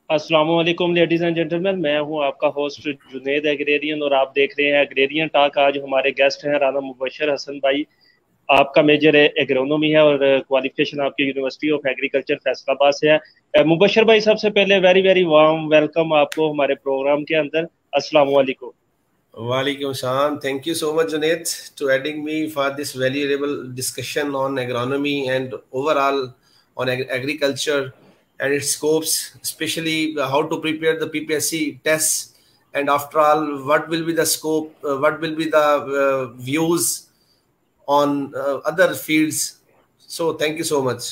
अस्सलाम वालेकुम ladies and gentleman, मैं हूं आपका होस्ट जुनेद एग्रेरियन और आप देख रहे हैं एग्रेरियन टॉक। आज हमारे गेस्ट हैं राना मुबशर हसन भाई। आपका मेजर एग्रोनॉमी है और क्वालिफिकेशन आपकी यूनिवर्सिटी ऑफ एग्रीकल्चर फैसलाबाद से है। मुबशर भाई, सबसे पहले वेरी वेरी वार्म वेलकम आपको हमारे प्रोग्राम के अंदर। अस्सलाम वालेकुम। Walaikum salam. Thank you so much, Junaid, to adding me for this valuable discussion on agronomy and overall on agriculture and its scopes, especially how to prepare the PPSC tests, and after all, what will be the scope, what will be the views on other fields. So, thank you so much.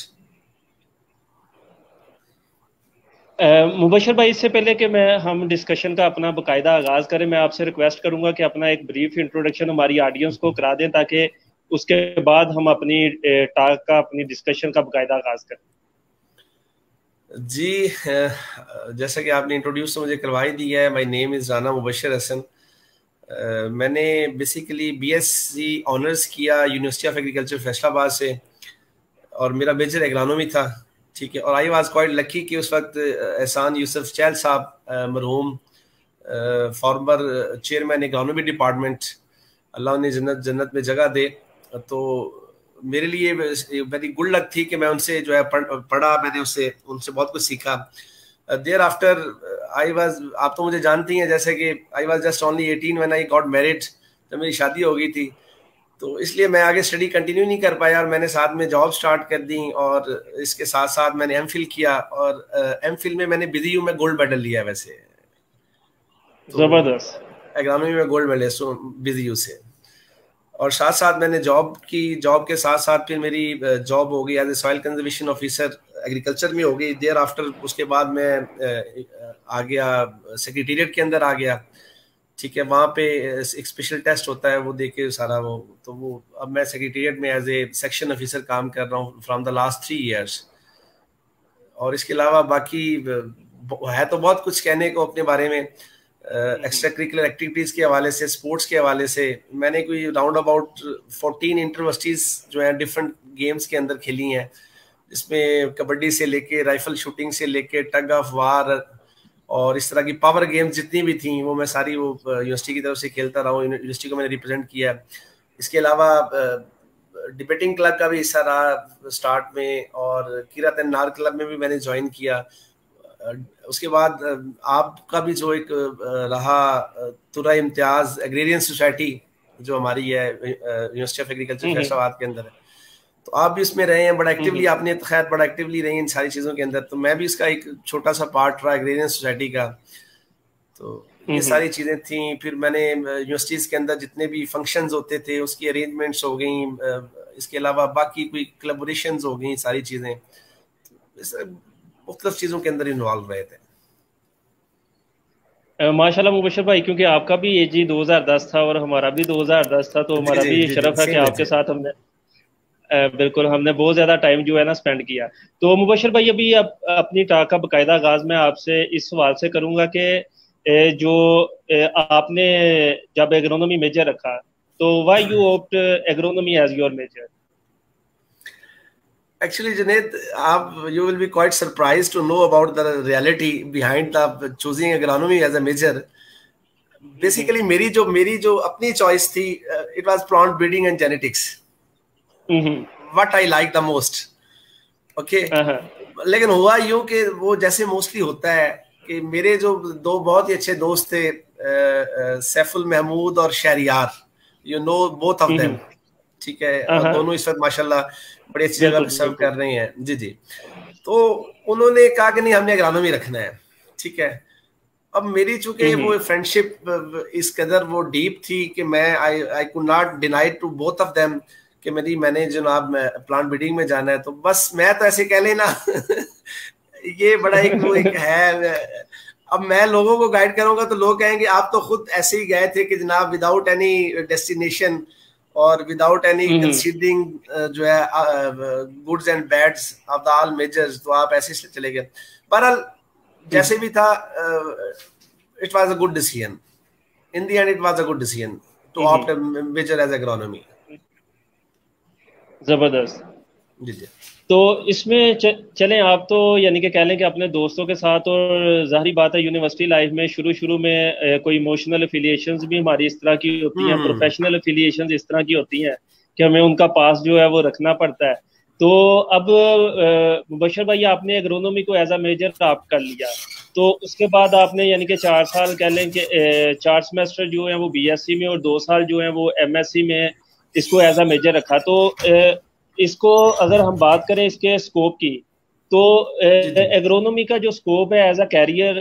Mubashar भाई, इससे पहले कि हम discussion का अपना बाकायदा आगाज करें, मैं आपसे रिक्वेस्ट करूंगा कि अपना एक ब्रीफ इंट्रोडक्शन हमारी ऑडियंस को करा दें, ताकि उसके बाद हम अपनी टॉक का अपनी डिस्कशन का बाकायदा आगाज करें। जी, जैसा कि आपने इंट्रोड्यूस तो मुझे करवा ही दिया है। My name is Rana Mubashar Hasan. मैंने बेसिकली बीएससी ऑनर्स किया यूनिवर्सिटी ऑफ एग्रीकल्चर फैसलाबाद से, और मेरा मेजर एग्रोनॉमी था। ठीक है, और आई वाज क्वाइट लकी कि उस वक्त एहसान यूसुफ चैल साहब मरहूम फॉर्मर चेयरमैन एग्रोनॉमी डिपार्टमेंट, अल्लाह उन्हें जन्नत जन्नत में जगह दे। तो मेरे लिए वेरी गुड लक थी कि मैं उनसे जो है पढ़ा, मैंने उनसे बहुत कुछ सीखा। देयर आफ्टर आई वाज, आप तो मुझे जानती हैं, जैसे कि I was just only 18 when I got married, जब मेरी शादी हो गई थी। तो इसलिए मैं आगे स्टडी कंटिन्यू नहीं कर पाया, और मैंने साथ में जॉब स्टार्ट कर दी, और इसके साथ साथ मैंने एमफिल किया, और एमफिल में मैंने बीडीयू में गोल्ड मेडल लिया है वैसे। तो जबरदस्त। एग्रोनॉमी में गोल्ड मेडल बीडीयू से। और साथ साथ मैंने जॉब की, जॉब के साथ साथ फिर मेरी जॉब हो गई as a soil conservation officer agriculture में हो गई। देयर आफ्टर उसके बाद मैं आ गया सेक्रेटेरिएट के अंदर आ गया। ठीक है, वहाँ पे एक स्पेशल टेस्ट होता है, वो देके सारा वो अब मैं सेक्रेटेरिएट में एज ए सेक्शन ऑफिसर काम कर रहा हूँ फ्रॉम द लास्ट 3 इयर्स। और इसके अलावा बाकी है तो बहुत कुछ कहने को अपने बारे में। एक्स्ट्रा करिकुलर एक्टिविटीज के हवाले से, स्पोर्ट्स के हवाले से मैंने कोई राउंड अबाउट 14 इंटरवर्सिटीज जो है डिफरेंट गेम्स के अंदर खेली हैं, जिसमें कबड्डी से लेके राइफल शूटिंग से लेके टग ऑफ वार और इस तरह की पावर गेम्स जितनी भी थी, वो मैं सारी वो यूनिवर्सिटी की तरफ से खेलता रहा हूँ। यूनिवर्सिटी को मैंने रिप्रेजेंट किया। इसके अलावा डिबेटिंग क्लब का भी हिस्सा रहा स्टार्ट में, और किरात नार क्लब में भी मैंने ज्वाइन किया। उसके बाद आपका भी जो एक रहा तुरा इम्तियाज एग्रेरियन सोसाइटी जो हमारी है यूनिवर्सिटी ऑफ एग्रीकल्चर फैसलाबाद के अंदर है, तो आप भी इसमें रहे हैं बड़ा एक्टिवली। आपने तो खैर बड़ा एक्टिवली रही इन सारी चीज़ों के अंदर, तो मैं भी इसका एक छोटा सा पार्ट रहा एग्रेरियन सोसाइटी का। तो ये सारी चीज़ें थी। फिर मैंने यूनिवर्सिटीज़ के अंदर जितने भी फंक्शंस होते थे उसकी अरेंजमेंट्स हो गई। इसके अलावा बाकी कोई कोलैबोरेशंस हो गई, सारी चीज़ें मुख्तलिफ चीज़ों के अंदर इन्वॉल्व रहे थे। माशाल्लाह मुबशर भाई, क्योंकि आपका भी एज ही 2010 था और हमारा भी 2010 था, तो हमारा भी शरफ है कि आपके साथ हमने बिल्कुल हमने बहुत ज्यादा टाइम जो है ना स्पेंड किया। तो मुबशर भाई, अभी अपनी टॉक का बाकायदा आगाज मैं आपसे इस सवाल से करूंगा कि जो आपने जब एग्रोनॉमी मेजर रखा, तो why you opt agronomy as your major? Actually, Junaid, you will be quite surprised to know about the reality behind the choosing agronomy as a major. Basically, मेरी जो अपनी choice थी, it was plant breeding and genetics. What I like the most. Okay. लेकिन हुआ यूं कि वो जैसे मोस्टली होता है कि मेरे जो दो बहुत ही अच्छे दोस्त थे, सैफुल महमूद और Shahryar, you know both of them. ठीक है, और दोनों इस वक्त माशाल्लाह बड़ी अच्छी जगह पे सर्व कर रहे हैं। जी जी। तो उन्होंने कहा कि नहीं, हमने एग्रोनॉमी रखना है। ठीक है, अब मेरी चूंकि वो फ्रेंडशिप इस कदर वो डीप थी कि मैं I could not deny to both of them कि मैंने जनाब प्लांट ब्रीडिंग में जाना है। तो बस मैं तो ऐसे कह लेना ये बड़ा एक है। अब मैं लोगों को गाइड करूंगा तो लोग कहेंगे आप तो खुद ऐसे ही गए थे कि जनाब विदाउट एनी डेस्टिनेशन और विदाउट एनी कंसीडरिंग जो है goods and bads of the all majors, तो आप ऐसे चले गए। बहरहाल जैसे भी था, it was a good decision. In the end it was a good decision to opt a major as agronomy. जबरदस्त। जी जी। तो इसमें चलें आप तो यानी कि कह लें कि अपने दोस्तों के साथ, और जाहिर बात है यूनिवर्सिटी लाइफ में शुरू शुरू में कोई इमोशनल एफिलिएशंस भी हमारी इस तरह की होती हैं, हम्म। प्रोफेशनल एफिलिएशंस इस तरह की होती हैं कि हमें उनका पास जो है वो रखना पड़ता है। तो अब मुबशर भाई, आपने एग्रोनॉमी को एज अ मेजर आप कर लिया, तो उसके बाद आपने यानी कि 4 साल कह लें कि 4 सेमेस्टर जो है वो बीएससी में और 2 साल जो है वो एमएससी में इसको एज अ मेजर रखा। तो इसको अगर हम बात करें इसके स्कोप की, तो जी जी। एग्रोनॉमी का जो स्कोप है एज अ कैरियर,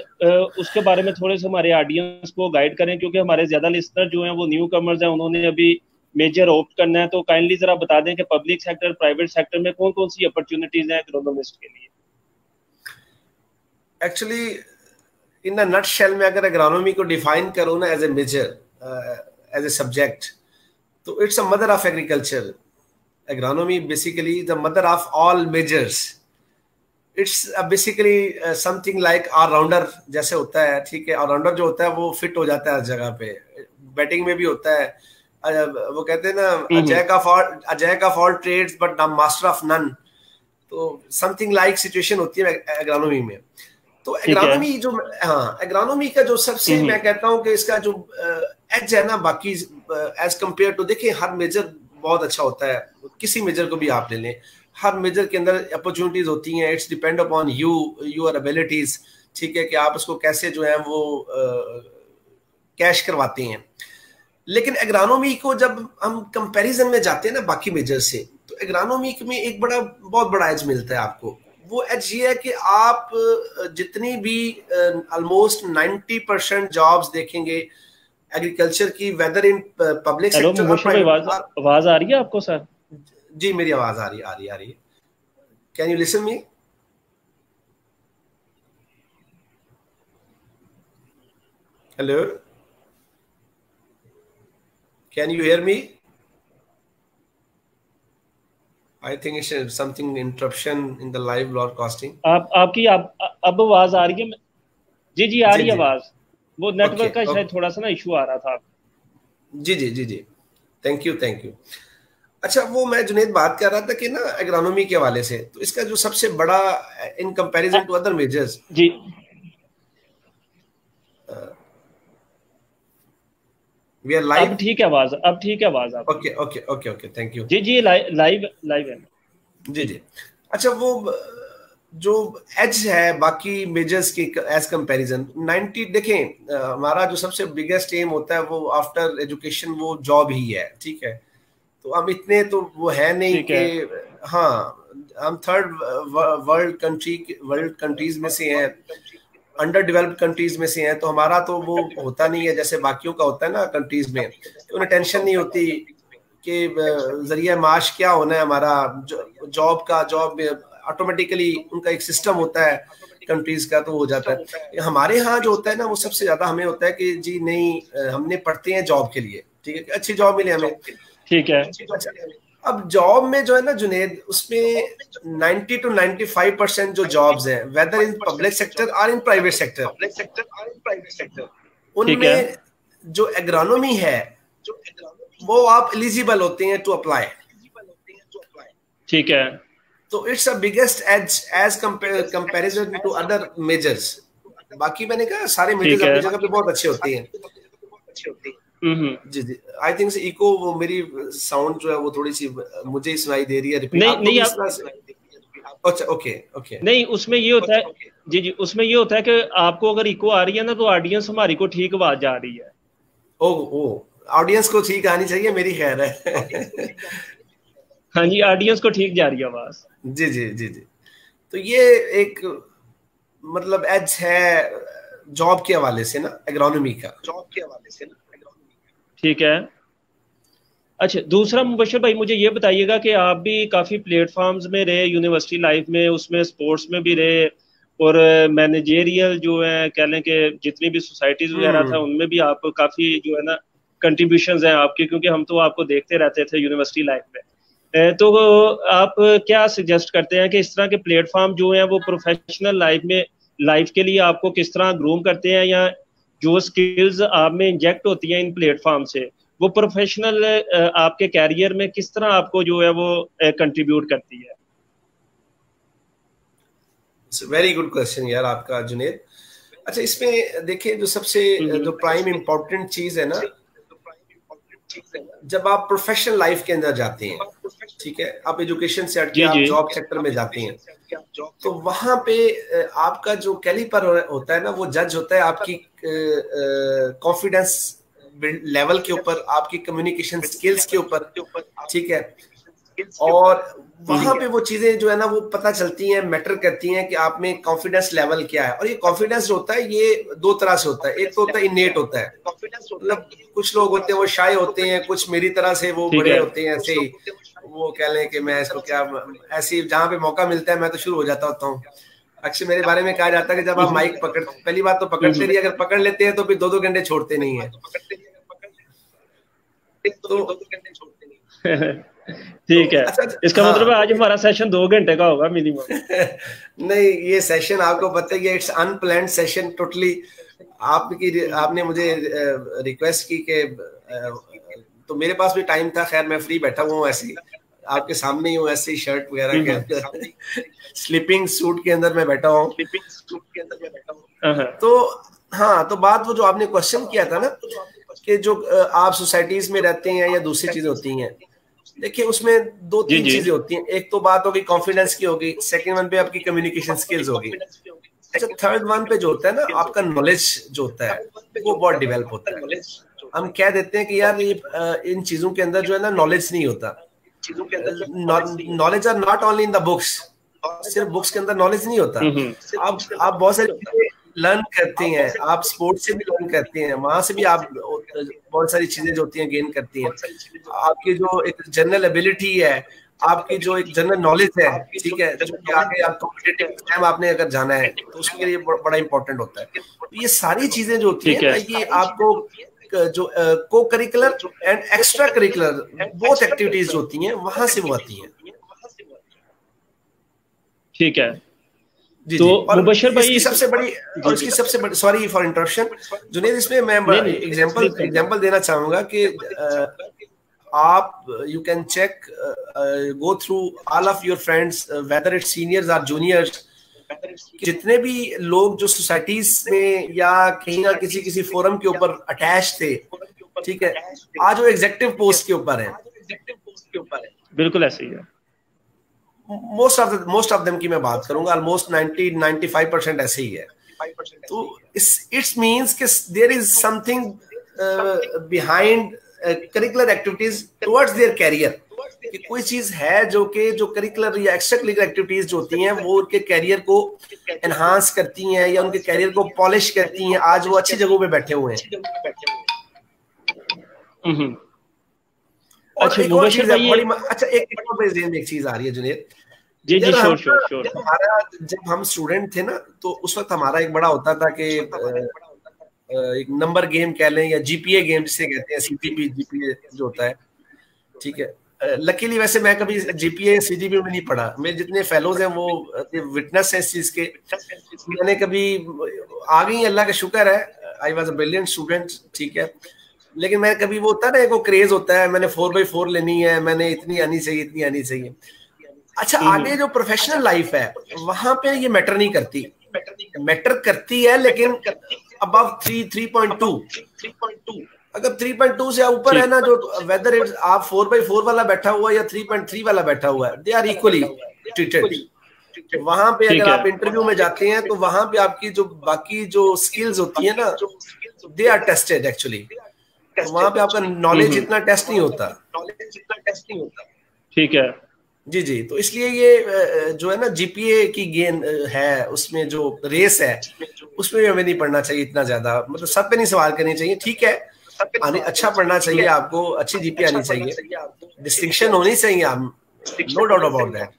उसके बारे में थोड़े से हमारे ऑडियंस को गाइड करें, क्योंकि हमारे ज्यादा लिसनर जो हैं वो न्यू कमर्स हैं, उन्होंने अभी मेजर ऑप्ट करना है। तो काइंडली जरा बता दें कि पब्लिक सेक्टर, प्राइवेट सेक्टर में कौन कौन सी अपॉर्चुनिटीज हैं एग्रोनॉमिस्ट के लिए। एक्चुअली इन अ नटशेल में अगर एग्रोनॉमी को डिफाइन करो ना as a major, as a subject, तो it's a mother of agriculture. Agronomy basically the mother of all majors. It's basically something like allrounder जैसे होता है, ठीक है। ऑलराउंडर जो होता है वो फिट हो जाता है हर जगह पे, बैटिंग में भी होता है। वो कहते हैं ना, अजय का all trades but master of none. तो समथिंग लाइक सिचुएशन होती है एग्रोनॉमी में। तो ठीक है। एग्रोनॉमी जो, हाँ, एग्रोनॉमी का जो सबसे मैं कहता हूँ कि इसका जो एज है ना बाकी एज कंपेयर टू, देखिए हर मेजर बहुत अच्छा होता है, किसी मेजर को भी आप ले लें, हर मेजर के अंदर अपॉर्चुनिटीज होती हैं। It's depend upon you, your abilities, ठीक है, कि आप उसको कैसे जो है वो कैश करवाते हैं। लेकिन एग्रोनॉमी को जब हम कंपैरिजन में जाते हैं ना बाकी मेजर से, तो एग्रोनॉमी में एक बहुत बड़ा एज मिलता है आपको। वो एज ये है कि आप जितनी भी ऑलमोस्ट 90% जॉब्स देखेंगे एग्रीकल्चर की, whether in public hello sector और मुबशर भाई, प्राइवेट। आवाज आ रही है आपको सर? जी मेरी आवाज आ रही है, आ रही है। Can you listen me? Hello, can you hear me? I think it's something interruption in the live broadcasting. आपकी अब आवाज आ रही है? जी जी, आ जी रही है जी। आवाज। वो ओके नेटवर्क का शायद थोड़ा सा ना इशू आ रहा था। जी जी जी जी। Thank you thank you. अच्छा, वो मैं जुनेद बात कर रहा था कि ना एग्रोनॉमी के हवाले से, तो इसका जो सबसे बड़ा in comparison to other majors, जी वी आर अब लाइव। ठीक है आवाज, अब ठीक है आवाज आपकी। Okay okay okay okay, thank you. जी जी, लाइव लाइव है। जी जी जी। अच्छा, वो जो एज है बाकी मेजर्स की एज कंपैरिजन 90, देखें हमारा जो सबसे बिगेस्ट एम होता है वो आफ्टर एजुकेशन वो जॉब ही है, ठीक है। तो हम इतने तो वो है नहीं ठीक कि, है। हाँ, हम थर्ड वर्ल्ड कंट्रीज में से हैं, अंडर डेवलप्ड कंट्रीज में से हैं, तो हमारा तो वो होता नहीं है जैसे बाकियों का होता है ना कंट्रीज में, कि उन्हें टेंशन नहीं होती कि जरिए माश क्या होना है हमारा, जॉब में ऑटोमेटिकली उनका एक सिस्टम होता है कंट्रीज का, तो हो जाता है। हमारे यहाँ जो होता है ना वो सबसे ज्यादा हमें होता है कि जी नहीं, हमने पढ़ते हैं जॉब के लिए, ठीक है, अच्छी जॉब मिले हमें। ठीक है। अच्छा, अब जॉब में जो है ना जुनेद, उसमें 90 to 95% जो जॉब्स हैं, वेदर इन पब्लिक सेक्टर और इन प्राइवेट सेक्टर, ठीक है। उनमें जो एग्रोनॉमी है वो आप एलिजिबल होते हैं टू अप्लाई। ठीक है। तो it's a biggest edge edge comparison to other majors. बाकी मैंने कहा सारे मेजर्स ठीक है। अपनी जगह पे बहुत अच्छे होते हैं। जी जी। आई थिंक से इको, वो मेरी साउंड जो है वो थोड़ी सी मुझे ही सुनाई दे रही है, रिपीट नहीं आपको नहीं, भी इस आप तरह से? अच्छा, ओके ओके। नहीं, उसमें ये होता है। जी जी, उसमें ये होता है कि आपको अगर इको आ रही है ना, तो ऑडियंस हमारी को ठीक आवाज जा रही है। ओ ओ, ऑडियंस को ठीक आनी चाहिए, मेरी खैर है। हाँ जी, ऑडियंस को ठीक जा रही है आवाज। जी जी जी जी। तो ये एक मतलब एज है जॉब के हवाले से ना, एग्रोनॉमी का। ठीक है। अच्छा, दूसरा मुबशर भाई मुझे ये बताइएगा कि आप भी काफ़ी प्लेटफॉर्म्स में रहे यूनिवर्सिटी लाइफ में, उसमें स्पोर्ट्स में भी रहे, और मैनेजेरियल जो है कह लें कि जितनी भी सोसाइटीज़ वगैरह था उनमें भी आप काफ़ी जो है ना कंट्रीब्यूशंस हैं आपके, क्योंकि हम तो आपको देखते रहते थे यूनिवर्सिटी लाइफ में। तो आप क्या सजेस्ट करते हैं कि इस तरह के प्लेटफॉर्म जो हैं वो प्रोफेशनल लाइफ के लिए आपको किस तरह ग्रूम करते हैं, या जो स्किल्स आप में इंजेक्ट होती हैं इन प्लेटफॉर्म से वो प्रोफेशनल आपके कैरियर में किस तरह आपको जो है वो कंट्रीब्यूट करती है? वेरी गुड क्वेश्चन यार आपका जुनेद। अच्छा, इसमें देखिए जो सबसे जो प्राइम इम्पोर्टेंट चीज है ना, जब आप प्रोफेशनल लाइफ के अंदर जाते हैं, ठीक है, आप एजुकेशन से हटके आप जॉब सेक्टर में जाते हैं, तो वहां पे आपका जो कैलिपर होता है ना, वो जज होता है आपकी कॉन्फिडेंस लेवल के ऊपर, आपकी कम्युनिकेशन स्किल्स के ऊपर, ठीक है। और वहां पे वो चीजें जो है ना वो पता चलती हैं, मैटर करती हैं कि आप में कॉन्फिडेंस लेवल क्या है। और ये कॉन्फिडेंस जो होता है ये दो तरह से होता है। एक तो होता है इनेट होता है, मतलब कुछ लोग होते हैं वो शाय होते हैं, कुछ मेरी तरह से वो बड़े होते हैं, ऐसे वो कह लें कि मैं इसको क्या, ऐसे जहां पे मौका मिलता है मैं तो शुरू हो जाता होता हूँ। अक्सर मेरे बारे में कहा जाता है कि जब आप माइक पकड़, पहली बात तो पकड़ते नहीं, अगर पकड़ लेते हैं तो फिर 2-2 घंटे छोड़ते नहीं है। तो ठीक है, इसका मतलब आज हमारा सेशन 2 घंटे का होगा मिनिमम। नहीं, ये सेशन आपको पता है कि इट्स अनप्लान्ड सेशन टोटली। आपने मुझे रिक्वेस्ट की कि तो मेरे पास भी टाइम था, खैर मैं फ्री बैठा हुआ हूँ, ऐसे आपके सामने ही हूँ, ऐसे ही शर्ट वगैरह के अंदर स्लीपिंग सूट के अंदर मैं बैठा हूँ। तो हाँ, तो बात वो जो आपने क्वेश्चन किया था ना कि जो आप सोसाइटीज में रहते हैं या दूसरी चीजें होती हैं, देखिए उसमें 2-3 चीजें होती हैं। एक तो बात होगी कॉन्फिडेंस की होगी, सेकंड वन पे आपकी कम्युनिकेशन स्किल्स होगी। अच्छा, थर्ड वन पे जो होता है ना आपका नॉलेज जो होता है वो बहुत डेवलप होता है। हम कह देते हैं कि यार ये इन चीजों के अंदर जो है ना नॉलेज नहीं होता। Knowledge are not only in the books, सिर्फ बुक्स के अंदर नॉलेज नहीं होता। आप बहुत सारी चीजें लर्न करते हैं, आप स्पोर्ट्स से भी लर्न करते हैं, वहां से भी आप बहुत सारी चीजें जो होती हैं गेन करती हैं। आपकी जो एक जनरल एबिलिटी है, आपकी जो एक जनरल नॉलेज है, ठीक है, जो कि आगे आप कॉम्पिटिटिव एग्जाम आपने अगर जाना है तो उसके लिए बड़ा इंपॉर्टेंट होता है। तो ये सारी चीजें जो होती है ये आपको जो को curricular and extra curricular both activities जो होती हैं वहां से वो आती हैं। ठीक है, जी तो मुबश्शिर भाई इसकी सबसे बड़ी सॉरी फॉर इंटरप्शन जुनेद, इसमें मैं एग्जांपल देना चाहूंगा कि आप you can check go through all of your friends whether it's seniors और जूनियर्स, जितने भी लोग जो सोसाइटीज में या कहीं ना किसी फोरम के ऊपर अटैच थे, ठीक है, आज वो एग्जीक्यूटिव पोस्ट के ऊपर है। बिल्कुल ऐसे ही है। मोस्ट ऑफ देम की मैं बात करूंगा, ऑलमोस्ट 90-95% ऐसे ही है। तो इट्स मींस कि there is something behind curricular activities towards their career, कि कोई चीज है जो करिकुलर या एक्स्ट्रा करिकुलर एक्टिविटीज जो होती हैं वो उनके कैरियर को एनहांस करती हैं या उनके कैरियर को पॉलिश करती हैं। आज वो अच्छी जगहों पे बैठे हुए हैं। और एक और चीज है बड़ी, अच्छा एक चीज आ रही है जुनेद, जब हम स्टूडेंट थे ना तो उस वक्त हमारा एक बड़ा होता था कि एक नंबर गेम कह लें या जीपीए गेम जिसे कहते हैं, सीजीपी जीपीए जो होता है, ठीक है। लकीली वैसे मैं कभी जीपीए सीजीपी में नहीं पढ़ा, मेरे जितने फेलोज हैं वो विटनेस है इस चीज के। मैंने कभी आ गई, अल्लाह का शुक्र है, I was a brilliant student, ठीक है, लेकिन मैं कभी वो होता है ना एक क्रेज होता है, मैंने 4x4 लेनी है, मैंने इतनी आनी चाहिए इतनी आनी चाहिए। अच्छा, आगे जो प्रोफेशनल लाइफ है वहां पे ये मैटर नहीं करती, मैटर करती है लेकिन अबव 3.2, अगर 3.2 से ऊपर है ना, जो वेदर इट्स आप 4x4 वाला बैठा हुआ या 3.3 वाला बैठा हुआ है, दे आर इक्वली ट्रीटेड। वहां पे अगर आप इंटरव्यू में जाते हैं तो वहां पे आपकी जो बाकी जो स्किल्स होती है ना, दे आर टेस्टेड एक्चुअली। तो वहां पे आपका नॉलेज इतना टेस्ट नहीं होता। ठीक है जी जी, तो इसलिए ये जो है ना जीपीए की गेम है, उसमें जो रेस है उसमें भी हमें नहीं पढ़ना चाहिए इतना ज्यादा, मतलब सब पे नहीं सवाल करनी चाहिए। ठीक है, अच्छा पढ़ना चाहिए आपको, अच्छी जीपीए आनी चाहिए, डिस्टिंक्शन होनी चाहिए, आप नो डाउट अबाउट दैट।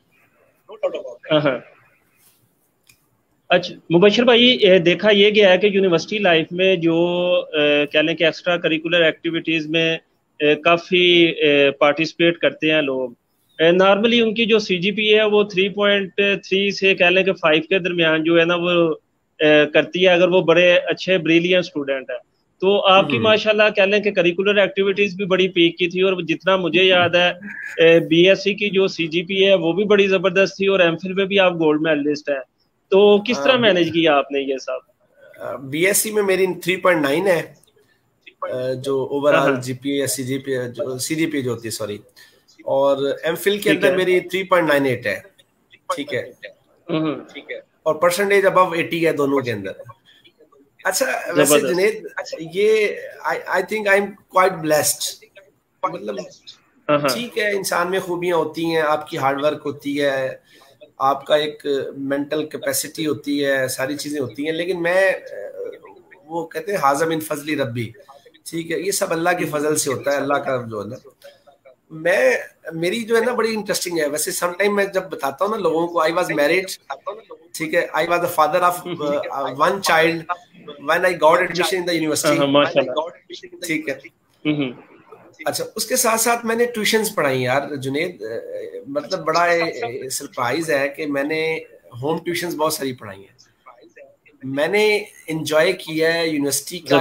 अच्छा मुबश्शिर भाई, देखा ये गया है कि यूनिवर्सिटी लाइफ में जो कह लें कि एक्स्ट्रा करिकुलर एक्टिविटीज़ में काफ़ी पार्टिसिपेट करते हैं लोग, नॉर्मली उनकी जो सीजीपी है वो 3.3 से कह लें कि 5 के दरमियान जो है ना वो करती है, अगर वो बड़े अच्छे ब्रिलियंट स्टूडेंट है। तो आपकी माशाल्लाह कह लें कि करिकुलर एक्टिविटीज़ भी बड़ी पीक की थी, और जितना मुझे याद है बीएससी की जो सीजीपी है वो भी बड़ी ज़बरदस्त थी, और एमफिल में भी आप गोल्ड मेडलिस्ट है। तो किस तरह मैनेज किया आपने ये सब? बीएससी में मेरी 3.9 है, जो ओवरऑल जीपीए सीजीपीए जो सीजीपीए जो होती है, सॉरी, और एमफिल के अंदर मेरी 3.98 है, ठीक है, और परसेंटेज अबव 80 है दोनों के अंदर। अच्छा वैसे जुनेद, ये I think I am quite blessed, मतलब ठीक है, इंसान में खूबियां होती हैं, आपकी हार्डवर्क होती है, आपका एक मेंटल कैपेसिटी होती है, सारी चीजें होती हैं, लेकिन मैं वो कहते हैं हाज़ा मिन फजली रब्बी, ठीक है, ये सब अल्लाह के फजल से होता है, अल्लाह का जो है ना। मेरी जो है ना बड़ी इंटरेस्टिंग है वैसे, समटाइम मैं जब बताता हूँ ना लोगों को, आई वाज मैरिड, ठीक है, I was the father of one child when I got admission in the university, ठीक है। अच्छा, उसके साथ साथ मैंने ट्यूशंस पढ़ाई यार जुनेद, मतलब बड़ा सरप्राइज है कि मैंने होम ट्यूशंस बहुत सारी पढ़ाई हैं, मैंने एंजॉय किया है यूनिवर्सिटी का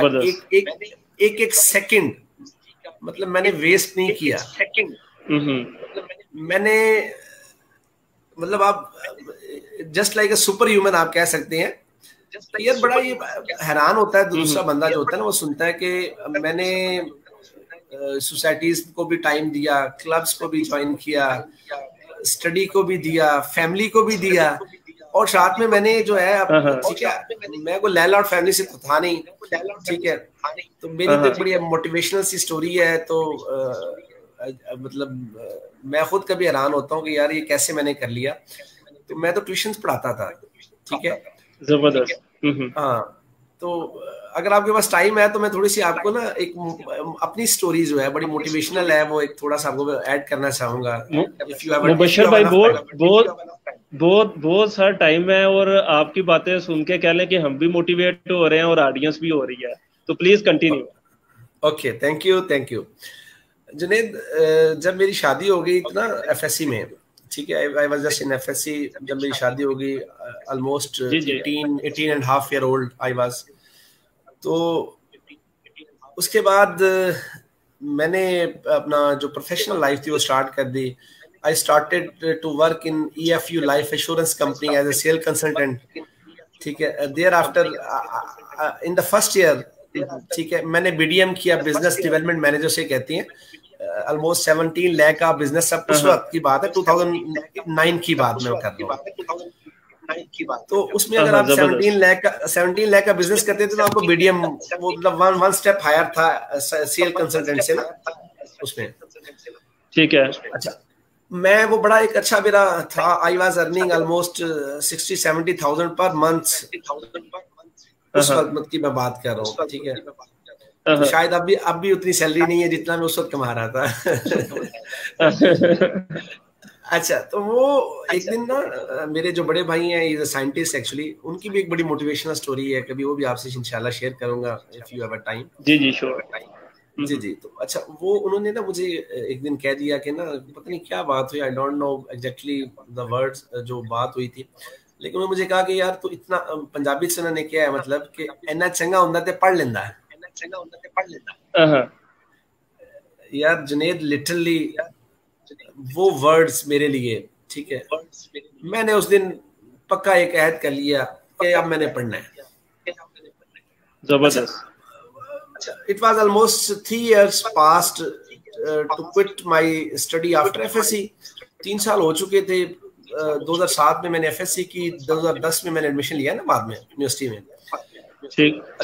एक सेकंड, मतलब मैंने वेस्ट नहीं किया। मैंने मतलब आप just like a super human आप कह सकते हैं यार। बड़ा ये हैरान होता है दूसरा बंदा जो होता है ना, वो सुनता है कि मैंने सोसाइटीज को भी टाइम दिया, क्लब्स को भी ज्वाइन किया, स्टडी को भी दिया, फैमिली को भी दिया, और साथ में मैंने जो है, ठीक है, मैं कोई लैंडलॉर्ड फैमिली से तो था नहीं, ठीक है, तो मेरी तो बड़ी मोटिवेशनल सी स्टोरी है। तो मतलब मैं खुद कभी हैरान होता हूँ कि यार ये कैसे मैंने कर लिया। तो मैं तो ट्यूशंस पढ़ाता था, ठीक है, जबरदस्त। हाँ, तो अगर आपके पास टाइम है तो मैं थोड़ी सी आपको ना एक अपनी स्टोरी जो है बड़ी मोटिवेशनल है, वो एक थोड़ा सा आपको ऐड करना चाहूंगा। मुबशर भाई बहुत सारा टाइम है, और आपकी बातें सुन के कह लें कि हम भी मोटिवेट हो रहे हैं और ऑडियंस भी हो रही है, तो please continue. Okay, thank you Junaid. जब मेरी शादी हो गई ना एफएससी में, ठीक है, I was just in FSc, जब मेरी शादी हो गई, almost 18 and half year old I was. तो उसके बाद मैंने अपना जो प्रोफेशनल लाइफ थी वो स्टार्ट कर दी। I started to work in EFU life assurance company as a sale consultant, ठीक है। Thereafter in the first year, ठीक है, मैंने BDM किया, बिजनेस डेवलपमेंट मैनेजर से कहती हैं, ऑलमोस्ट 17 लाख का बिजनेस, सब उस वक्त की बात है, 2009 की बात मैं कर रहा हूँ। तो उसमें अगर आप 17 लाख का बिजनेस करते थे तो आपको BDM वो मतलब वन स्टेप हायर था सेल कंसल्टेंट से ना उसमें, ठीक है। अच्छा, मैं वो बड़ा एक अच्छा मेरा था, I was earning almost 60-70,000 per month, उस वक्त की मैं बात कर रहा हूँ, ठीक है। तो शायद अब भी उतनी सैलरी नहीं है जितना मैं उस वक्त कमा रहा था। अच्छा, तो वो एक दिन ना मेरे जो बड़े भाई हैं, ये साइंटिस्ट एक्चुअली, उनकी भी एक बड़ी मोटिवेशनल स्टोरी है, कभी वो भी आपसे इंशाल्लाह शेयर करूंगा if you have a time. जी श्योर। जी तो अच्छा, वो उन्होंने ना मुझे एक दिन कह दिया कि ना पता नहीं क्या बात हुई, I don't know exactly the words जो बात हुई थी, लेकिन उन्होंने मुझे कहा कि यार तू इतना, पंजाबी से उन्होंने क्या है मतलब कि इन्ना चंगा हुंदा ते पढ़ लेंदा है। यार जुनेद, लिटरली वो वर्ड्स मेरे लिए, ठीक है, मैंने उस दिन पक्का एक ऐड कर लिया कि अब मैंने पढ़ना है। जबरदस्त। It was almost 3 years past to quit my study after FSC. 3 साल हो चुके थे। 2007 में मैंने FSC की, 2010 में मैंने एडमिशन लिया ना बाद में यूनिवर्सिटी में।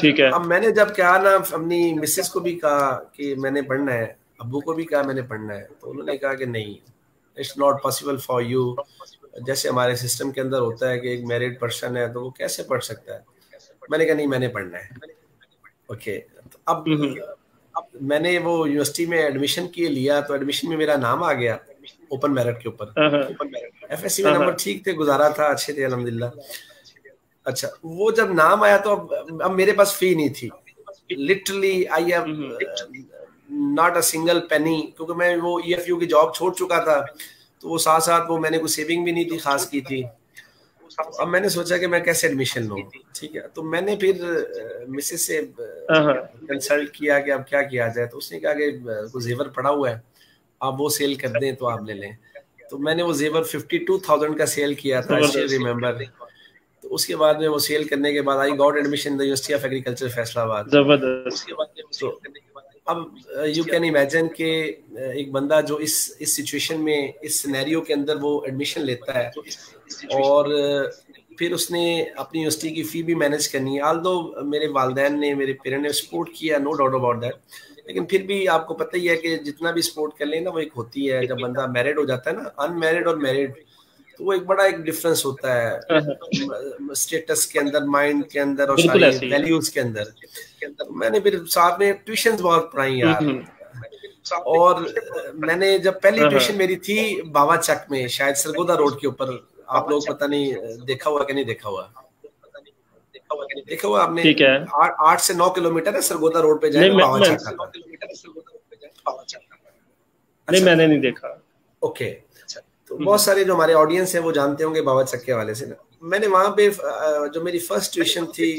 ठीक है। अब मैंने जब कहा ना अपनी मिसेस को भी कहा कि मैंने पढ़ना है, अब्बू को भी कहा मैंने पढ़ना है, तो उन्होंने कहा कि नहीं, it's not possible for you. जैसे हमारे सिस्टम के अंदर होता है कि एक मैरिड पर्सन है तो वो कैसे पढ़ सकता है। मैंने कहा नहीं, मैंने पढ़ना है। ओके, तो अब मैंने वो यूनिवर्सिटी में एडमिशन के लिया, तो एडमिशन में मेरा नाम आ गया ओपन मेरिट के ऊपर। FSC में नंबर ठीक थे, गुजारा था, अच्छे थे अल्हम्दुलिल्लाह। अच्छा, वो जब नाम आया तो अब मेरे पास फी नहीं थी, literally I have not a single penny, क्योंकि मैं वो EFU की जॉब छोड़ चुका था, तो वो साथ साथ वो मैंने कोई सेविंग भी नहीं थी खास की थी। अब मैंने सोचा कि मैं कैसे एडमिशन लूँ, ठीक है। तो मैंने फिर मिसेस से कंसल्ट किया कि अब क्या किया जाए, तो उसने कहा कि कुछ जेवर पड़ा हुआ है, आप वो सेल कर दें तो आप ले लें। तो मैंने वो जेवर 52,000 का सेल किया था, आई स्टिल रिमेंबर। तो उसके बाद में वो सेल करने के बाद I got admission in the university of agriculture Faisalabad. जबरदस्त। तो अब यू कैन इमेजिन कि एक बंदा जो इस सिचुएशन में, इस सिनेरियो के अंदर वो एडमिशन लेता है और फिर उसने अपनी यूनिवर्सिटी की फ़ी भी मैनेज करनी है। ऑल्दो मेरे वालिदैन ने, मेरे पेरेंट्स ने सपोर्ट किया, नो डाउट अबाउट दैट, लेकिन फिर भी आपको पता ही है कि जितना भी सपोर्ट कर लेना वो एक होती है, जब बंदा मैरिड हो जाता है ना, अनमैरिड और मैरिड, तो वो एक बड़ा एक डिफरेंस होता है स्टेटस के अंदर, माइंड के अंदर और सारी वैल्यूज के अंदर। मैंने फिर साथ में ट्यूशन बहुत पढ़ाई यार। और मैंने जब पहली ट्यूशन मेरी थी बाबा चक में, शायद सरगोदा रोड के ऊपर, आप लोग पता नहीं देखा हुआ कि नहीं देखा हुआ, देखा हुआ आपने? ठीक है। 8 से 9 किलोमीटर है सरगोदा रोड पे जाए बाबा चक का। नहीं, मैंने नहीं देखा। ओके, तो बहुत सारे जो हमारे ऑडियंस है वो जानते होंगे बाबा चक के हवाले से ना। मैंने वहाँ पे जो मेरी फर्स्ट ट्यूशन थी,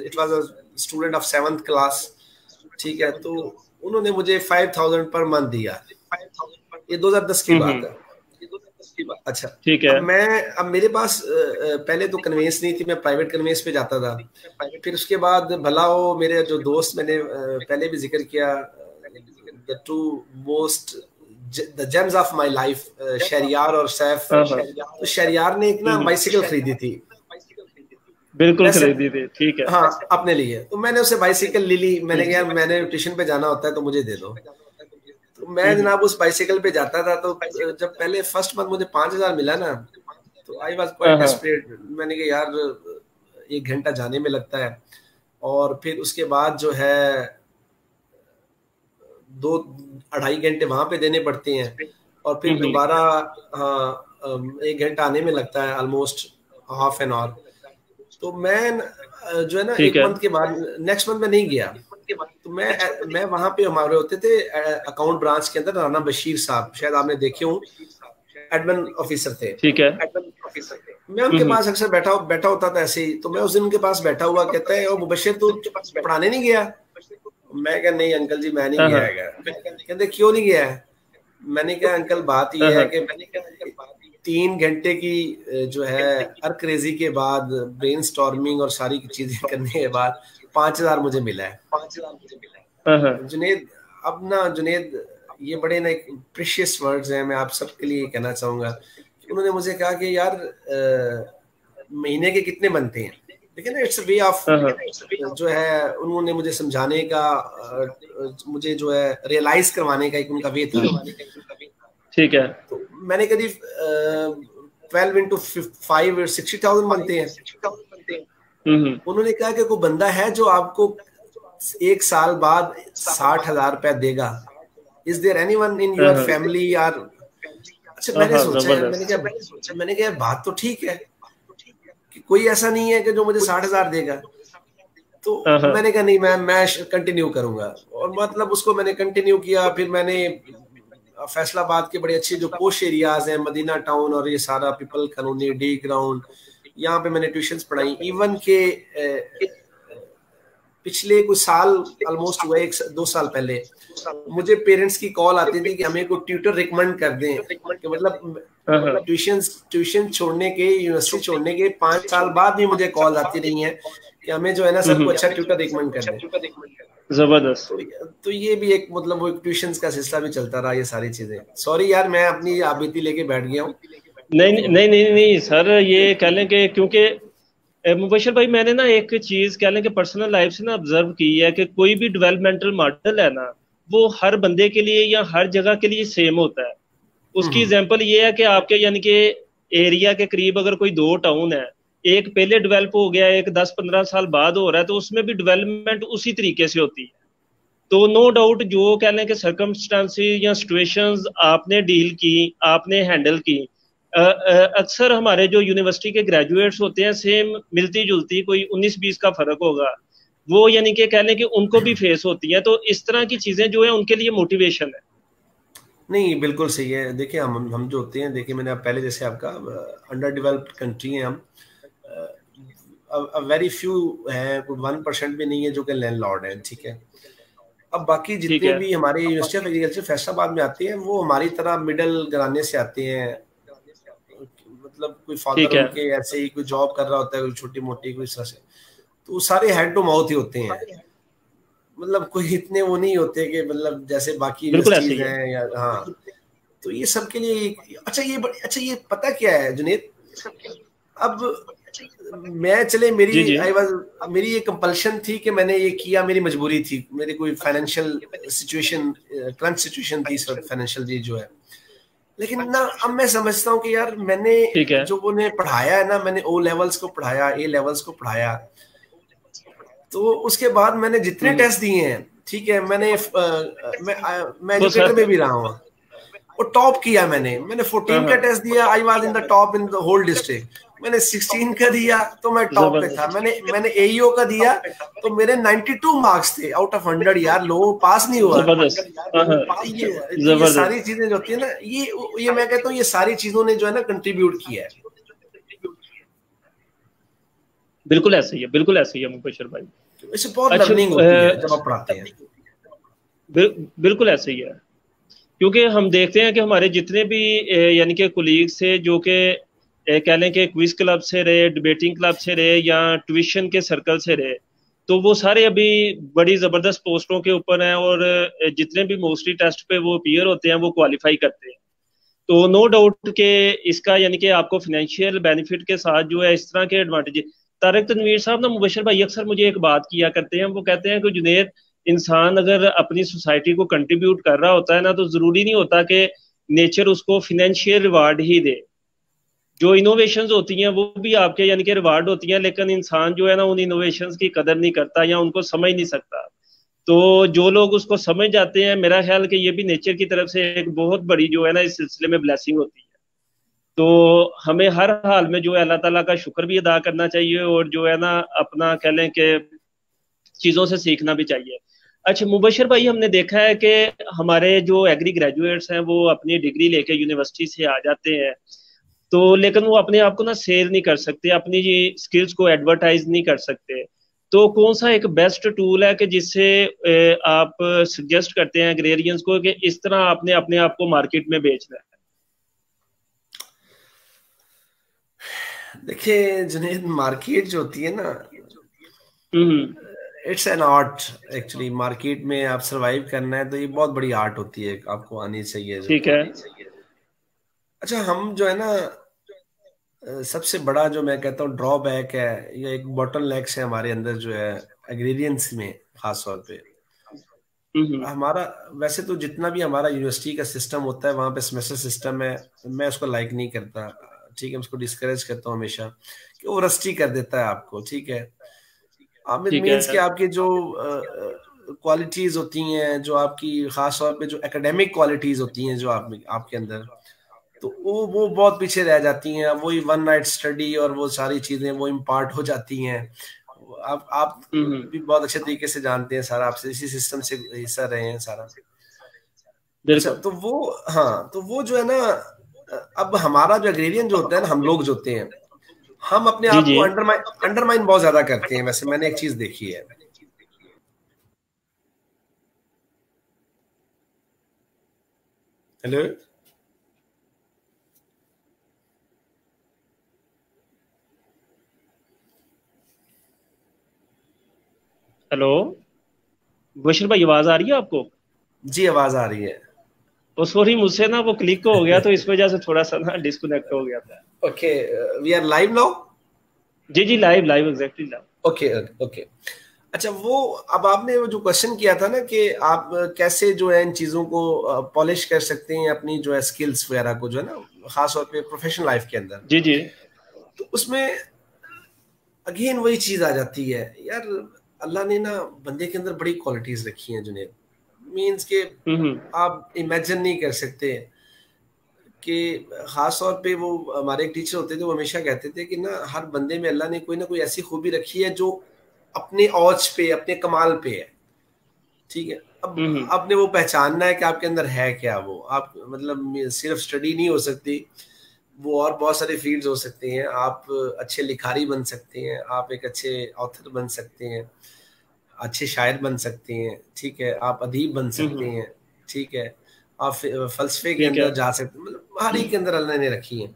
it was a student of 7th class, ठीक है, तो उन्होंने मुझे 5000 पर मंथ दिया। ये 2010 की बात है। अच्छा, ठीक है। अब मेरे पास पहले तो कन्वेंस नहीं थी, मैं प्राइवेट कन्वेंस पे जाता था। फिर उसके बाद भला हो मेरे जो दोस्त, मैंने पहले भी जिक्र किया, the two most the gems of my life, Shahriyar और सैफ। तो शहरियार ने एक ना बाइसिकल खरीदी थी, बिल्कुल खरीदी थी, ठीक है, हाँ, अपने लिए। तो मैंने उसे बाइसिकल ले ली। मैंने कहा मैंने ट्यूशन पे जाना होता है तो मुझे दे दो। तो मैं जनाब उस बाइसिकल पे जाता था। तो जब पहले फर्स्ट मंथ मुझे 5000 मिला ना, तो आई वाज क्वाइट डेस्परेट। मैंने कहा यार 1 घंटा जाने में लगता है और फिर उसके बाद जो है 2-2.5 घंटे वहां पे देने पड़ते हैं और फिर दोबारा 1 घंटा आने में लगता है, ऑलमोस्ट हाफ एन आवर। तो मैं जो है ना 1 मंथ के बाद, नेक्स्ट मंथ में नहीं गया। तो मैं वहां पे, हमारे होते थे अकाउंट ब्रांच के अंदर राना बशीर साहब, शायद आपने देखे हो, एडमिन ऑफिसर थे, ठीक है। मैं उनके पास अक्सर बैठा होता था ऐसे ही। तो मैं उस दिन उनके पास बैठा हुआ, कहता है ओ मुबशिर तू पढ़ाने नहीं गया? मैं कहा नहीं अंकल जी मैं नहीं गया। कहते क्यों नहीं गया? मैंने कहा अंकल बात यह है कि 3 घंटे की जो है अर्करेजी के बाद, ब्रेन स्टॉर्मिंग और सारी चीजें करने के बाद 5000 मुझे मिला है। जुनेद, अब ना जुनेद, ये बड़े ना एक प्रीशियस वर्ड्स हैं, मैं आप सबके लिए कहना चाहूंगा। उन्होंने मुझे कहा कि यार महीने के कितने बनते हैं, देखिए ना, इट्स वे ऑफ जो है, उन्होंने मुझे समझाने का, मुझे जो है रियलाइज करवाने का एक उनका वे था, ठीक है। तो मैंने करीब 12 into 5 60,000 बनते हैं। उन्होंने कहा कि कोई बंदा है जो आपको 1 साल बाद 60,000 रुपया देगा? Is there anyone in your family? यार अच्छा, मैंने सोचा, मैंने कहा बात तो ठीक है कि कोई ऐसा नहीं है कि जो मुझे 60,000 देगा। तो मैंने कहा नहीं, मैं कंटिन्यू करूंगा, और मतलब उसको मैंने कंटिन्यू किया। फिर मैंने फैसलाबाद के बड़े अच्छे जो पोश एरियाज हैं, मदीना टाउन और ये सारा पीपल कॉलोनी, डी ग्राउंड, यहाँ पे मैंने ट्यूशंस पढ़ाई। इवन के पिछले कुछ साल, ऑलमोस्ट हुआ 1-2 साल पहले, मुझे पेरेंट्स की कॉल आती थी कि हमें कोई ट्यूटर रिकमेंड कर दें, कि मतलब ट्यूशन छोड़ने के, यूनिवर्सिटी छोड़ने के 5 साल बाद भी मुझे कॉल आती रही हैं कि हमें जो है ना सर को अच्छा ट्यूटर रिकमेंड कर दें। जबरदस्त। तो ये भी एक मतलब वो एक ट्यूशंस का सिलसिला भी चलता रहा, ये सारी चीजें। सॉरी यार, मैं अपनी आबिदी लेके बैठ गया हूँ। नहीं सर, ये कह लें कि क्योंकि मुबशिर भाई, मैंने ना एक चीज कह लें कि पर्सनल लाइफ से ना ऑब्जर्व की है कि कोई भी डेवलपमेंटल मॉडल है ना, वो हर बंदे के लिए या हर जगह के लिए सेम होता है। उसकी एग्जांपल ये है कि आपके यानी कि एरिया के करीब अगर कोई 2 टाउन है, एक पहले डेवलप हो गया, एक 10-15 साल बाद हो रहा है, तो उसमें भी डेवलपमेंट उसी तरीके से होती है। तो नो डाउट जो कह लें कि सर्कमस्टांसेस या सिचुएशंस आपने डील की, आपने हैंडल की, अक्सर हमारे जो यूनिवर्सिटी के ग्रेजुएट्स होते हैं, सेम मिलती जुलती कोई 19-20 का फर्क होगा, वो यानी कि कह लें कि उनको भी फेस होती है। तो इस तरह की चीजें जो है उनके लिए मोटिवेशन है। नहीं, बिल्कुल सही है। देखिए हम जो होते हैं, देखिए मैंने पहले जैसे आपका अंडर डेवलप्ड कंट्री है हम, वेरी फ्यू है, 1% भी नहीं है जो कि लैंडलॉर्ड है, ठीक है। अब बाकी जितने भी हमारे यूनिवर्सिटी ऑफ एग्रीकल्चर फैसलाबाद में आते हैं, वो हमारी तरह मिडिल घराने से आते हैं, मतलब कोई फादर ठीक है। उनके ऐसे ही कोई जॉब कर रहा होता है, कोई छोटी मोटी कोई इस तरह से, तो सारे हैंड टू माउथ ही होते हैं। मतलब कोई इतने वो नहीं होते कि मतलब जैसे बाकी बिल्कुल ऐसे यूनिवर्सिटीज ही है। हैं या, हाँ। तो ये सबके लिए अच्छा ये पता क्या है जुनेद, अब मैं चले जी मेरी जी। आई वाज मेरी ये कंपल्शन थी कि मैंने ये किया, मेरी मजबूरी थी, मेरी कोई फाइनेंशियल सिचुएशन, क्रंच सिचुएशन थी इस वक्त फाइनेंशियल जी जो है। लेकिन ना अब मैं समझता हूँ कि यार मैंने ठीक है। जो उन्हें पढ़ाया है ना, मैंने ओ लेवल्स को पढ़ाया, ए लेवल्स को पढ़ाया, तो उसके बाद मैंने जितने टेस्ट दिए हैं, ठीक है, मैं वो एजुकेटर में सर। भी रहा हूँ, और टॉप किया मैंने हाँ 14 का हाँ। टेस्ट दिया, I was in the top in the whole district. मैंने 16 का दिया तो मैं टॉप पे था। जबरदस्त। मैंने एईओ का दिया तो मेरे 92 मार्क्स थे आउट ऑफ 100। यार लो, पास नहीं हुआ। जबरदस्त। हाँ हाँ। तो ये सारी जबरदस्त। चीजें जो होती है ना, ये मैं कहता हूँ ये सारी चीजों ने जो है ना कंट्रीब्यूट किया है। बिल्कुल ऐसे ही है, बिल्कुल ऐसे ही है मुबशर भाई। इससे बहुत अच्छा लर्निंग होती है जब आप पढ़ाते हैं। बिल्कुल ऐसे ही है। क्योंकि हम देखते हैं कि हमारे जितने भी यानी कि कुलीग्स थे जो कि कह लें कि क्विज क्लब से रहे, डिबेटिंग क्लब से रहे या ट्यूशन के सर्कल से रहे, तो वो सारे अभी बड़ी ज़बरदस्त पोस्टों के ऊपर हैं और जितने भी मोस्टली टेस्ट पे वो अपीयर होते हैं वो क्वालिफाई करते हैं। तो नो डाउट कि इसका यानी कि आपको फाइनेंशियल बेनिफिट के साथ जो है इस तरह के एडवांटेज। तारिक तनवीर साहब ना, मुबशर भाई अक्सर मुझे एक बात किया करते हैं, वो कहते हैं कि जुनेद, इंसान अगर अपनी सोसाइटी को कंट्रीब्यूट कर रहा होता है ना, तो जरूरी नहीं होता कि नेचर उसको फिनेंशियल रिवार्ड ही दे। जो इनोवेशंस होती हैं वो भी आपके यानी कि रिवार्ड होती हैं, लेकिन इंसान जो है ना उन इनोवेशंस की कदर नहीं करता या उनको समझ नहीं सकता। तो जो लोग उसको समझ जाते हैं, मेरा ख्याल कि ये भी नेचर की तरफ से एक बहुत बड़ी जो है ना इस सिलसिले में ब्लेसिंग होती है। तो हमें हर हाल में जो है अल्लाह ताला का शुक्र भी अदा करना चाहिए और जो है ना अपना कह लें कि चीज़ों से सीखना भी चाहिए। अच्छा मुबशर भाई, हमने देखा है कि हमारे जो एग्री ग्रेजुएट्स हैं वो अपनी डिग्री लेके यूनिवर्सिटी से आ जाते हैं, तो लेकिन वो अपने आप को ना शेयर नहीं कर सकते, अपनी स्किल्स को एडवर्टाइज नहीं कर सकते। तो कौन सा एक बेस्ट टूल है कि जिससे आप सजेस्ट करते हैं एग्रेरियंस को कि इस तरह आपने अपने आप को मार्केट में बेचना है? देखिए जुनेद, मार्केट जो होती है ना, हम्म। It's an art actually. Market में आप सरवाइव करना है तो ये बहुत बड़ी आर्ट होती है, आपको आनी चाहिए जो। ठीक है। अच्छा, हम जो है ना, सबसे बड़ा जो मैं कहता हूँ ड्रॉबैक है या एक बॉटल नेक है हमारे अंदर जो है एग्रीडियंट्स में खास तौर पे, हम्म। हमारा वैसे तो जितना भी हमारा यूनिवर्सिटी का सिस्टम होता है वहाँ पे सेमेस्टर सिस्टम है, मैं उसको लाइक नहीं करता। ठीक है, उसको डिस्करेज करता हूँ हमेशा कि वो रस्टी कर देता है आपको। ठीक है, आप इट ठीक मीन्स कि है। आपकी जो क्वालिटीज होती हैं, जो आपकी खास तौर पे जो एकेडमिक क्वालिटीज होती हैं जो आपके अंदर, तो वो बहुत पीछे रह जाती हैं। वही वन नाइट स्टडी और वो सारी चीजें वो इम्पार्ट हो जाती हैं। आप भी बहुत अच्छे तरीके से जानते हैं सारा, आपसे इसी सिस्टम से हिस्सा रहे हैं सारा। अच्छा, बिल्कुल। तो वो, हाँ, तो वो जो है ना, अब हमारा जो एग्रेरियन जो होता है ना, हम लोग जो होते हैं, हम अपने जी आप जी। को अंडरमाइन बहुत ज्यादा करते हैं। वैसे मैंने एक चीज देखी है। हेलो। हेलो बशीर भाई, आवाज आ रही है आपको? जी, आवाज आ रही है। तो सॉरी, मुझसे ना वो क्लिक हो गया तो इस वजह से थोड़ा सा ना डिस्कनेक्ट हो गया था। Okay, we are live now. जी जी, live live, exactly live. Okay okay. अच्छा, वो अब आपने वो जो क्वेश्चन किया था ना कि आप कैसे जो है इन चीजों को पॉलिश कर सकते हैं, अपनी जो है स्किल्स वगैरह को जो है ना, खास तौर पे प्रोफेशनल लाइफ के अंदर, जी जी। तो उसमें अगेन वही चीज आ जाती है यार। अल्लाह ने ना बंदे के अंदर बड़ी क्वालिटीज रखी हैं जुनेद, मीन्स के हम्म। आप इमेजिन नहीं कर सकते कि खास तौर पे वो हमारे एक टीचर होते थे, वो हमेशा कहते थे कि ना हर बंदे में अल्लाह ने कोई ना कोई ऐसी खूबी रखी है जो अपने औज पे, अपने कमाल पे है। ठीक है, अब हम्म। आपने वो पहचानना है कि आपके अंदर है क्या। वो आप मतलब सिर्फ स्टडी नहीं हो सकती, वो और बहुत सारे फील्ड्स हो सकते हैं। आप अच्छे लिखारी बन सकते हैं, आप एक अच्छे ऑथर बन सकते हैं, अच्छे शायर बन सकते हैं। ठीक है, आप अदीब बन सकते हम्म। हैं। ठीक है, आप फलसफे के ठीक है। अंदर जा सकते हैं। मतलब हर एक के अंदर अल्लाह ने रखी है।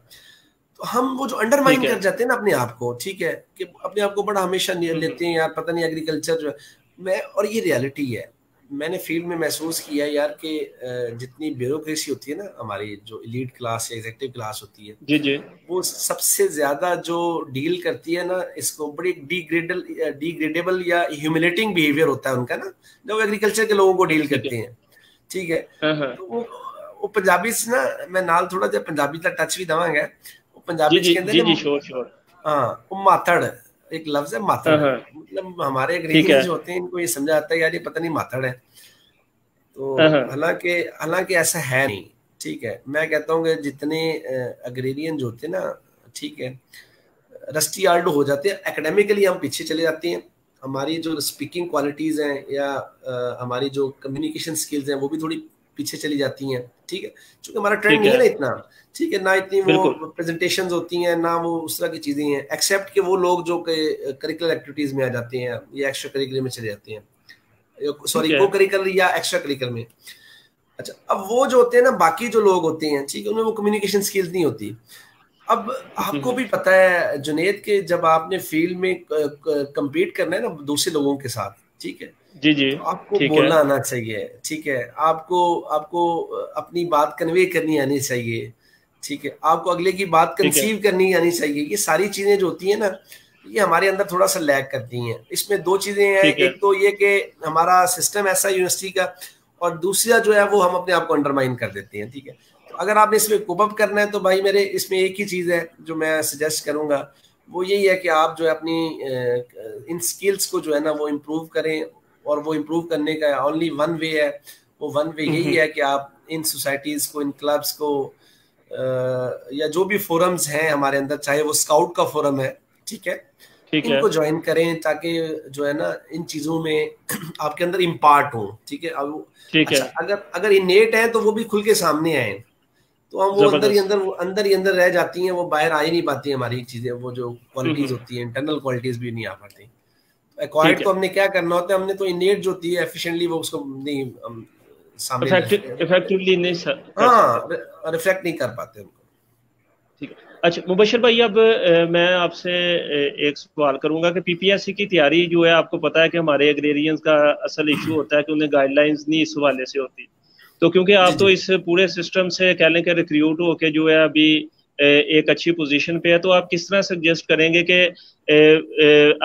तो हम वो जो ठीक अंडरमाइन है। कर जाते हैं ना अपने आप को, ठीक है, कि अपने आप को बड़ा हमेशा लेते हैं यार, पता नहीं एग्रीकल्चर जो है मैं, और ये रियलिटी है। मैंने फील्ड में महसूस किया यार कि जितनी ब्यूरोक्रेसी होती है ना, हमारी जो एलीट क्लास या एग्जीक्यूटिव क्लास होती है, जी जी। वो सबसे ज्यादा जो डील करती है ना इसको, बड़ी डिग्रेडेबल या ह्यूमिलेटिंग बिहेवियर होता है उनका ना, जब वो एग्रीकल्चर के लोगों को डील ठीक है। करते हैं, ठीक है। हाँ हाँ। तो वो पंजाबी से ना, मैं नाल थोड़ा जिहा पंजाबी का टच भी दवांगा, वो जी पंजाबी जी च कहते जी ने, जी, श्योर श्योर। हाँ, वो मातड़, एक लफ्ज है हाँ मातड़, हाँ। मतलब हमारे ठीक अंग्रेजियंस है। जो होते हैं इनको ये समझा आता है यार ये पता नहीं मातड़ है। हाँ तो हाँ। हालांकि हालांकि ऐसा है नहीं, ठीक है। मैं कहता हूँ कि जितने अग्रेरियन जो होते हैं ना, ठीक है, रस्टी आर्ड हो जाते हैं, एकेडमिकली हम पीछे चले जाते हैं, हमारी जो स्पीकिंग क्वालिटीज हैं या हमारी जो कम्युनिकेशन स्किल्स हैं वो भी थोड़ी पीछे चली जाती हैं, ठीक है, क्योंकि हमारा ट्रेंड ठीक नहीं है है। ना इतना, ठीक है, ना इतनी वो बिल्कुल। प्रेजेंटेशंस होती हैं, ना वो उस तरह की चीजें हैं, एक्सेप्ट कि वो लोग जो करिकुलर एक्टिविटीज में आ जाते हैं या एक्स्ट्रा करिकुलर में चले जाते हैं, ठीक सॉरी, है। को करिकुलर या एक्स्ट्रा करिकुलर में। अच्छा, अब वो जो होते हैं ना, बाकी जो लोग होते हैं, ठीक है, उनमें वो कम्युनिकेशन स्किल्स नहीं होती। अब आपको भी पता है जुनेद के जब आपने फील्ड में compete करना है ना दूसरे लोगों के साथ, ठीक है, जी जी। तो आपको ठीक है। बोलना आना चाहिए, ठीक है, आपको आपको अपनी बात कन्वे करनी आनी चाहिए, ठीक है, आपको अगले की बात ठीक है। कंसीव करनी आनी चाहिए। ये सारी चीजें जो होती है ना, ये हमारे अंदर थोड़ा सा लैग करती हैं। इसमें दो चीजें हैं, ठीक है। एक तो ये कि हमारा सिस्टम ऐसा यूनिवर्सिटी का, और दूसरा जो है वो हम अपने आप को अंडरमाइन कर देते हैं, ठीक है। तो अगर आपने इसमें कोप अप करना है तो भाई मेरे इसमें एक ही चीज है जो मैं सजेस्ट करूंगा, वो यही है कि आप जो है अपनी इन स्किल्स को जो है ना वो इम्प्रूव करें, और वो इम्प्रूव करने का ओनली वन वे है, वो वन वे यही है कि आप इन सोसाइटीज को, इन क्लब्स को, या जो भी फोरम्स हैं हमारे अंदर, चाहे वो स्काउट का फोरम है, ठीक है, ठीक है। इनको ज्वाइन करें, ताकि जो है ना इन चीजों में आपके अंदर इम्पार्ट हो, ठीक है। अब ठीक है। अच्छा, अगर अगर इनेट है तो वो भी खुल के सामने आए, तो हम वो अंदर ही जबरदस्त। अंदर, वो अंदर ही अंदर रह जाती हैं, वो बाहर आ ही नहीं पाती हमारी चीजें, वो जो क्वालिटीज होती हैं, इंटरनल क्वालिटीज भी नहीं आ पाती। ठीक एक्वायर्ड है। तो हमने क्या करना होता है, हमने तो इनेट जो होती है एफिशिएंटली वो उसको नहीं सामने इफेक्टिवली नहीं कर सकते। हाँ रिफ्लेक्ट नहीं कर पाते उनको। ठीक है। अच्छा मुबशर भाई, अब मैं आपसे एक सवाल करूंगा कि पीपीएससी की तैयारी जो है, आपको पता है कि हमारे एग्रेरियंस का असल इशू होता है कि उन्हें गाइडलाइंस नहीं इस हवाले से होती। तो क्योंकि जी आप जी। तो इस पूरे सिस्टम से कह लें कि रिक्रूट होके जो है अभी एक अच्छी पोजीशन पे है, तो आप किस तरह सजेस्ट करेंगे कि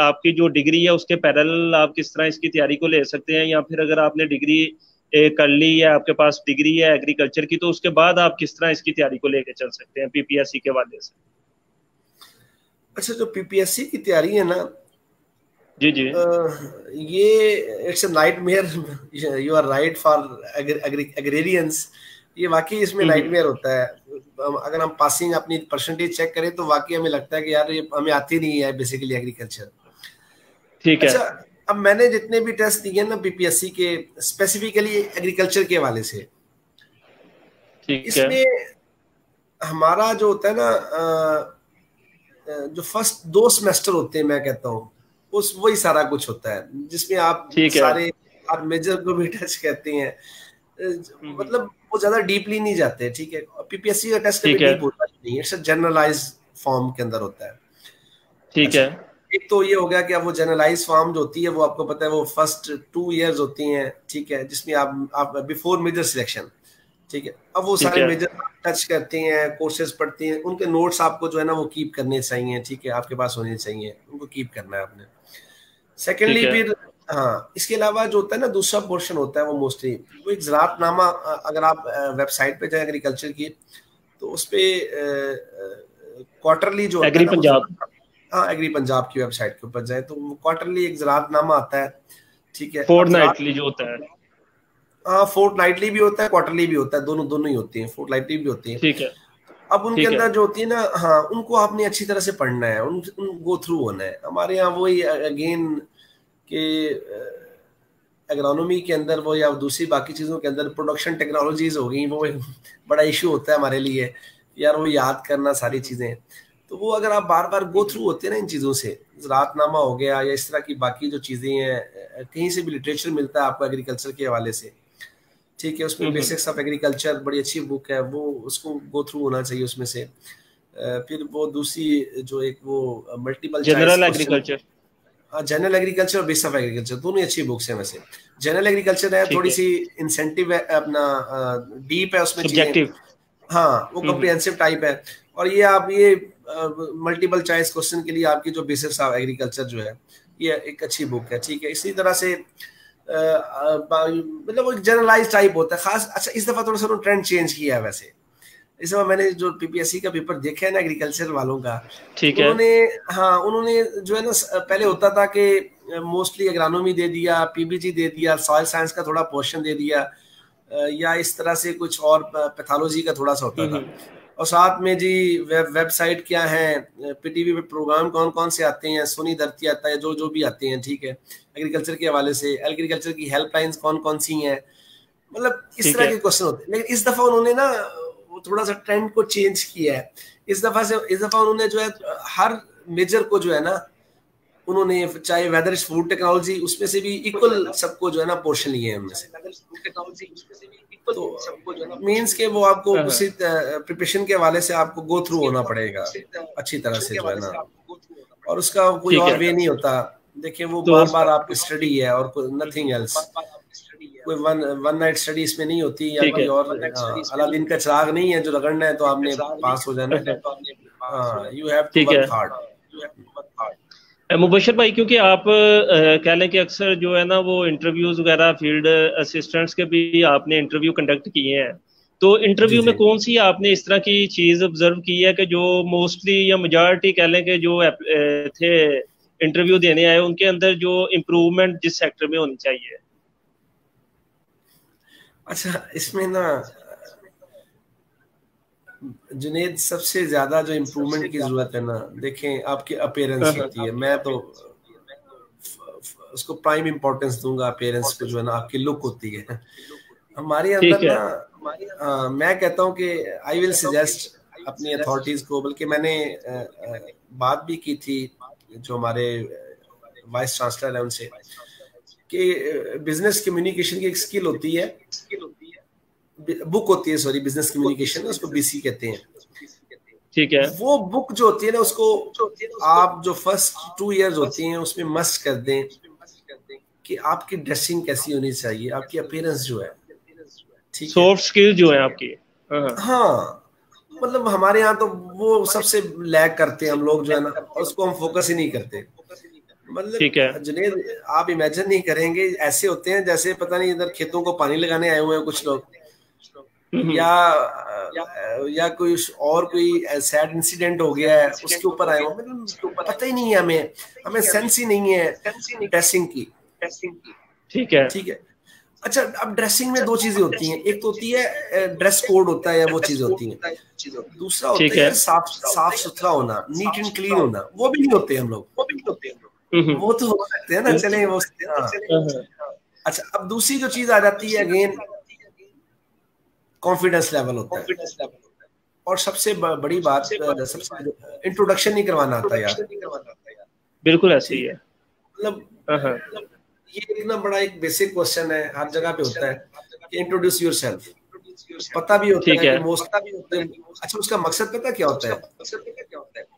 आपकी जो डिग्री है उसके पैरेलल आप किस तरह इसकी तैयारी को ले सकते हैं, या फिर अगर आपने डिग्री कर ली है, आपके पास डिग्री है एग्रीकल्चर की, तो उसके बाद आप किस तरह इसकी तैयारी को लेके चल सकते हैं पीपीएससी के वाले से? अच्छा, जो पीपीएससी की तैयारी है ना, जी जी। ये it's a nightmare, you are right for agrarians, ये वाकई इसमें हम्म। नाइटमेयर होता है। अगर हम पासिंग अपनी परसेंटेज चेक करें तो वाकई हमें लगता है कि यार ये हमें आती नहीं है बेसिकली एग्रीकल्चर। ठीक है। अच्छा, अब मैंने जितने भी टेस्ट दिए ना पीपीएससी के, स्पेसिफिकली एग्रीकल्चर के हवाले से, ठीक है। इसमें हमारा जो होता है ना, जो फर्स्ट 2 सेमेस्टर होते हैं मैं कहता हूँ, उस वही सारा कुछ होता है, जिसमें आप ठीक है। सारे, आप मेजर को भी टच कहते हैं, हम्म। मतलब वो ज्यादा डीपली नहीं जाते, ठीक है। पीपीएससी का टेस्ट कभी ठीक है। डीप होता नहीं है, इट्स जनरलाइज फॉर्म के अंदर होता है। ठीक अच्छा, है। एक तो ये हो गया कि अब वो जनरलाइज फॉर्म जो होती है वो आपको पता है वो फर्स्ट 2 इयर्स होती हैं, ठीक है, जिसमें आप बिफोर मेजर सिलेक्शन, ठीक है, अब वो ठीक सारे है। मेजर टच करते हैं, कोर्सेज पढ़ते हैं, उनके नोट्स आपको जो है ना वो कीप करने चाहिए, ठीक है, आपके पास होने चाहिए, उनको कीप करना है आपने। ठीक सेकेंडली है। फिर, हाँ, इसके अलावा जो होता है ना दूसरा पोर्शन होता है वो मोस्टली वो एक ज़राअतनामा, अगर आप वेबसाइट पे जाए एग्रीकल्चर की, तो उस पे क्वार्टरली जो होता है एग्री ना वो पंजाब। हाँ, एग्री पंजाब की वेबसाइट के ऊपर जाए तो क्वार्टरली एक ज़राअतनामा आता है, ठीक है। अब फोर्ट ज़राअत, नाइटली जो होता है। हाँ, फोर्ट नाइटली भी होता है, क्वार्टरली भी होता है, दोनों दोनों ही होती हैं, फोर्ट नाइटली भी होती है। ठीक है। अब उनके ठीक है। अंदर जो होती है ना, हाँ, उनको आपने अच्छी तरह से पढ़ना है, उन गो थ्रू होना है। हमारे यहाँ वही अगेन कि एग्रोनॉमी के अंदर वो या दूसरी बाकी चीज़ों के अंदर प्रोडक्शन टेक्नोलॉजीज हो गई, वो एक बड़ा इशू होता है हमारे लिए यार, वो याद करना सारी चीज़ें। तो वो अगर आप बार बार गो थ्रू होते हैं ना इन चीज़ों से, ज़राअतनामा हो गया या इस तरह की बाकी जो चीज़ें हैं, कहीं से भी लिटरेचर मिलता है आपको एग्रीकल्चर के हवाले से, ठीक है, उसमें बेसिक्स ऑफ एग्रीकल्चर बड़ी अच्छी बुक है, वो उसको गो थ्रू होना चाहिए उसमें से। फिर वो दूसरी जो एक वो multiple general agriculture, general agriculture और बेस ऑफ एग्रीकल्चर, दोनों अच्छी बुक्स हैं वैसे। जनरल एग्रीकल्चर है थोड़ी सी इंसेंटिव है, अपना डीप है उसमें चीजें, हाँ वो कॉम्प्रिहेंसिव टाइप है। और ये आप ये मल्टीपल चॉइस क्वेश्चन के लिए आपकी जो बेसिक्स ऑफ एग्रीकल्चर जो है ये एक अच्छी बुक है, ठीक है। इसी तरह से मतलब एक जनरलाइज टाइप होता है खास। अच्छा इस दफा थोड़ा सा ट्रेंड चेंज किया है वैसे, इस समय मैंने जो पीपीएससी का पेपर देखा है ना एग्रीकल्चर वालों का, ठीक है, उन्होंने जो है ना पहले होता था कि मोस्टली एग्रोनॉमी दे दिया, पीबीजी दे दिया, सॉइल साइंस का थोड़ा पोर्शन दे दिया, या इस तरह से कुछ और पैथोलॉजी का थोड़ा सा होता था, और साथ में जी वेबसाइट क्या है, पीटीवी पे प्रोग्राम कौन कौन से आते हैं, सोनी धरती आता है, जो जो भी आते हैं, ठीक है, एग्रीकल्चर के हवाले से, एग्रीकल्चर की हेल्पलाइंस कौन कौन सी हैं, मतलब इस तरह के क्वेश्चन होते हैं। लेकिन इस दफा उन्होंने ना थोड़ा सा ट्रेंड को चेंज किया है। इस दफा उन्होंने जो है हर मेजर को जो है ना उन्होंने, चाहे वेदर इज फूड टेक्नोलॉजी, उसमें से भी इक्वल सबको जो है ना पोर्शन लिए हैं उनमें से। तो मीन्स के वो आपको उसी प्रिपरेशन के हवाले से आपको गो थ्रू होना पड़ेगा अच्छी तरह से जो है ना, और उसका कोई और वे नहीं होता। देखिए वो बार बार आपकी स्टडी है और नथिंग एल्स, कोई वन नाइट स्टडी इसमें नहीं होती, या कोई और अलादीन का चिराग नहीं है जो रगड़ना है तो आपने पास हो जाना है। You have to work hard. Mubashar भाई, क्योंकि आप कह लें कि अक्सर जो है ना वो इंटरव्यूज वगैरह फील्ड असिस्टेंट्स के भी आपने इंटरव्यू कंडक्ट किए हैं, तो इंटरव्यू में कौन सी आपने इस तरह की चीज ऑब्जर्व की है कि जो मोस्टली या मेजॉरिटी कह लें कि जो थे इंटरव्यू देने आए उनके अंदर जो इम्प्रूवमेंट जिस सेक्टर में होनी चाहिए? अच्छा इसमें ना जुनेद सबसे ज्यादा जो इम्प्रूवमेंट की जरूरत है ना, देखें आपकी अपीयरेंस होती है, मैं तो उसको प्राइम इंपॉर्टेंस दूंगा अपीयरेंस को, जो है ना आपकी लुक होती है हमारे अंदर ना। मैं कहता हूं कि आई विल सजेस्ट अपनी अथॉरिटीज को, बल्कि मैंने बात भी की थी जो हमारे वाइस चांसलर है उनसे, कि बिजनेस कम्युनिकेशन की एक स्किल होती है, बुक होती है, सॉरी बिजनेस कम्युनिकेशन, उसको बीसी कहते हैं, ठीक है। वो बुक जो होती है ना उसको आप जो फर्स्ट 2 इयर्स होती हैं उसमें मस्ट कर दें कि आपकी ड्रेसिंग कैसी होनी चाहिए, आपकी अपीयरेंस जो है, ठीक है, सॉफ्ट स्किल जो है आपकी। हाँ मतलब हमारे यहाँ तो वो सबसे लैग करते हैं हम लोग जो है ना, और उसको हम फोकस ही नहीं करते। मतलब जुनेद आप इमेजिन नहीं करेंगे, ऐसे होते हैं जैसे पता नहीं इधर खेतों को पानी लगाने आए हुए हैं कुछ लोग, या कोई और कोई सैड इंसिडेंट हो गया है उसके ऊपर आए हो, मतलब पता ही नहीं है हमें सेंस ही नहीं है ड्रेसिंग की, ठीक है, ठीक है। अच्छा अब ड्रेसिंग में 2 चीजें होती हैं, एक तो होती है ड्रेस कोड होता है या वो चीज होती है, दूसरा होता है साफ सुथरा होना, नीट एंड क्लीन होना, वो भी नहीं होते हम लोग, वो तो हो सकते हैं ना, चले वो। अच्छा अब दूसरी जो चीज आ जाती है अगेन कॉन्फिडेंस लेवल होता है, और सबसे बड़ी बात सबसे इंट्रोडक्शन नहीं करवाना आता यार, बिल्कुल ऐसे ही है। मतलब ये एक ना बड़ा एक बेसिक क्वेश्चन है, हर जगह पे होता है कि इंट्रोड्यूस योरसेल्फ, पता भी होता है कि मोस्ट, अच्छा उसका मकसद पता क्या होता है,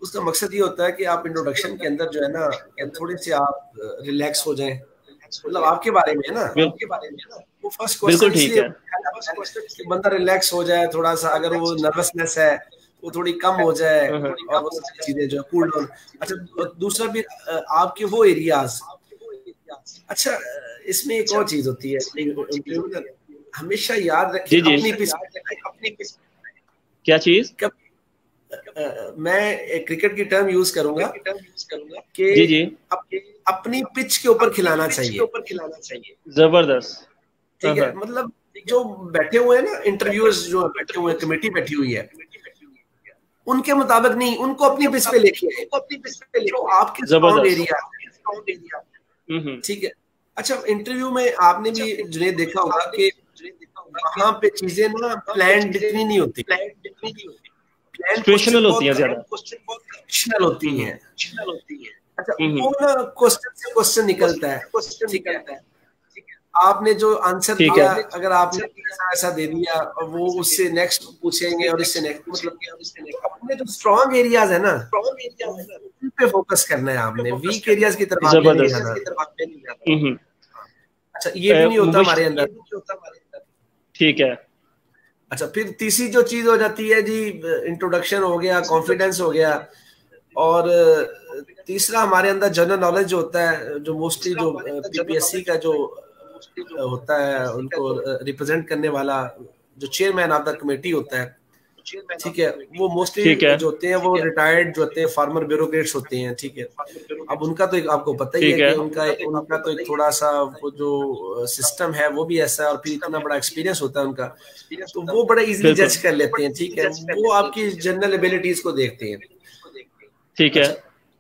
उसका मकसद ये होता है कि आप इंट्रोडक्शन के अंदर जो है ना थोड़ी सी आप रिलैक्स हो जाएं, मतलब आपके बारे में है ना, आपके बारे में ना, वो फर्स्ट क्वेश्चन इसलिए बंदा रिलैक्स हो जाए थोड़ा सा, अगर वो नर्वसनेस है वो थोड़ी कम हो जाए, और वो सारी चीजें जो है कूल डाउन। अच्छा दूसरा भी आपके वो एरियाज, अच्छा इसमें एक और चीज होती है, हमेशा याद रखिए अपनी क्या चीज, मैं क्रिकेट की टर्म यूज करूंगा कि अपनी पिच के ऊपर खिलाना चाहिए, जबरदस्त, ठीक है। मतलब जो बैठे हुए हैं ना इंटरव्यूअर्स, जो बैठे हुए हैं, कमेटी बैठी हुई है, उनके मुताबिक नहीं, उनको अपनी पिच पे लेके आए, जो आपके स्ट्रॉन्ग एरिया, ठीक है। अच्छा इंटरव्यू में आपने भी जुनेद देखा होगा कि वहां पे चीजें ना प्लान इतनी नहीं होती, सिचुएशनल होती हैं, ज्यादा सिचुएशनल होती हैं। अच्छा वो ना क्वेश्चन से क्वेश्चन निकलता है, ठीक है। आपने जो आंसर ठीक दिया, है, अगर आपने ऐसा दे दिया और वो उससे नेक्स्ट पूछेंगे और इससे नेक्स्ट, मतलब अपने जो स्ट्रॉन्ग एरियाज है ना उन पे फोकस करना है, आपने वीक एरियाज की तरफ आपने नहीं जाना। जबरदस्त। अच्छा, ये भी नहीं होता हमारे अंदर। ठीक है। अच्छा, फिर तीसरी जो चीज हो जाती है जी, इंट्रोडक्शन हो गया, कॉन्फिडेंस हो गया, और तीसरा हमारे अंदर जनरल नॉलेज होता है, जो मोस्टली जो पीपीएससी का जो होता है उनको रिप्रेजेंट करने वाला जो चेयरमैन ऑफ द कमेटी होता है, ठीक है, वो मोस्टली जो होते हैं वो रिटायर्ड जो होते हैं फार्मर ब्यूरोक्रेट्स होते हैं, ठीक है। अब उनका तो एक आपको पता ही है कि उनका तो एक थोड़ा सा वो जो सिस्टम है वो भी ऐसा है, और फिर इतना बड़ा एक्सपीरियंस होता है उनका, तो वो बड़ा इजीली जज कर लेते हैं, ठीक है, वो आपकी जनरल एबिलिटीज को देखते हैं, ठीक है।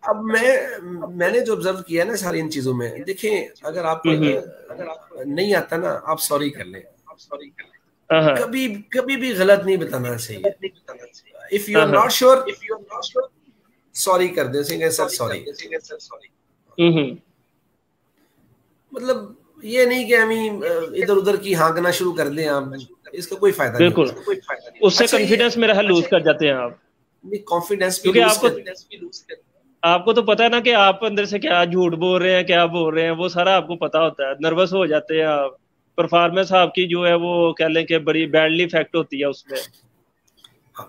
अब मैंने जो ऑब्जर्व किया ना सारी इन चीजों में, देखें अगर आप नहीं आता ना, आप सॉरी कर लें, कभी कभी भी गलत नहीं बताना चाहिए। If you are not sure, sorry कर दे, सर सॉरी। मतलब ये नहीं कि हम इधर उधर की हाँकना शुरू कर दें, आप इसका कोई फायदा नहीं होता। बिल्कुल, उससे कॉन्फिडेंस मेरा लूज कर जाते हैं आप। कॉन्फिडेंस क्योंकि आपको तो पता है ना कि आप अंदर से क्या झूठ बोल रहे हैं, क्या बोल रहे हैं, वो सारा आपको पता होता है। नर्वस हो जाते हैं आप, परफॉर्मेंस आपकी जो है वो कह लें कि बड़ी बैडली इफेक्ट होती है उसमें।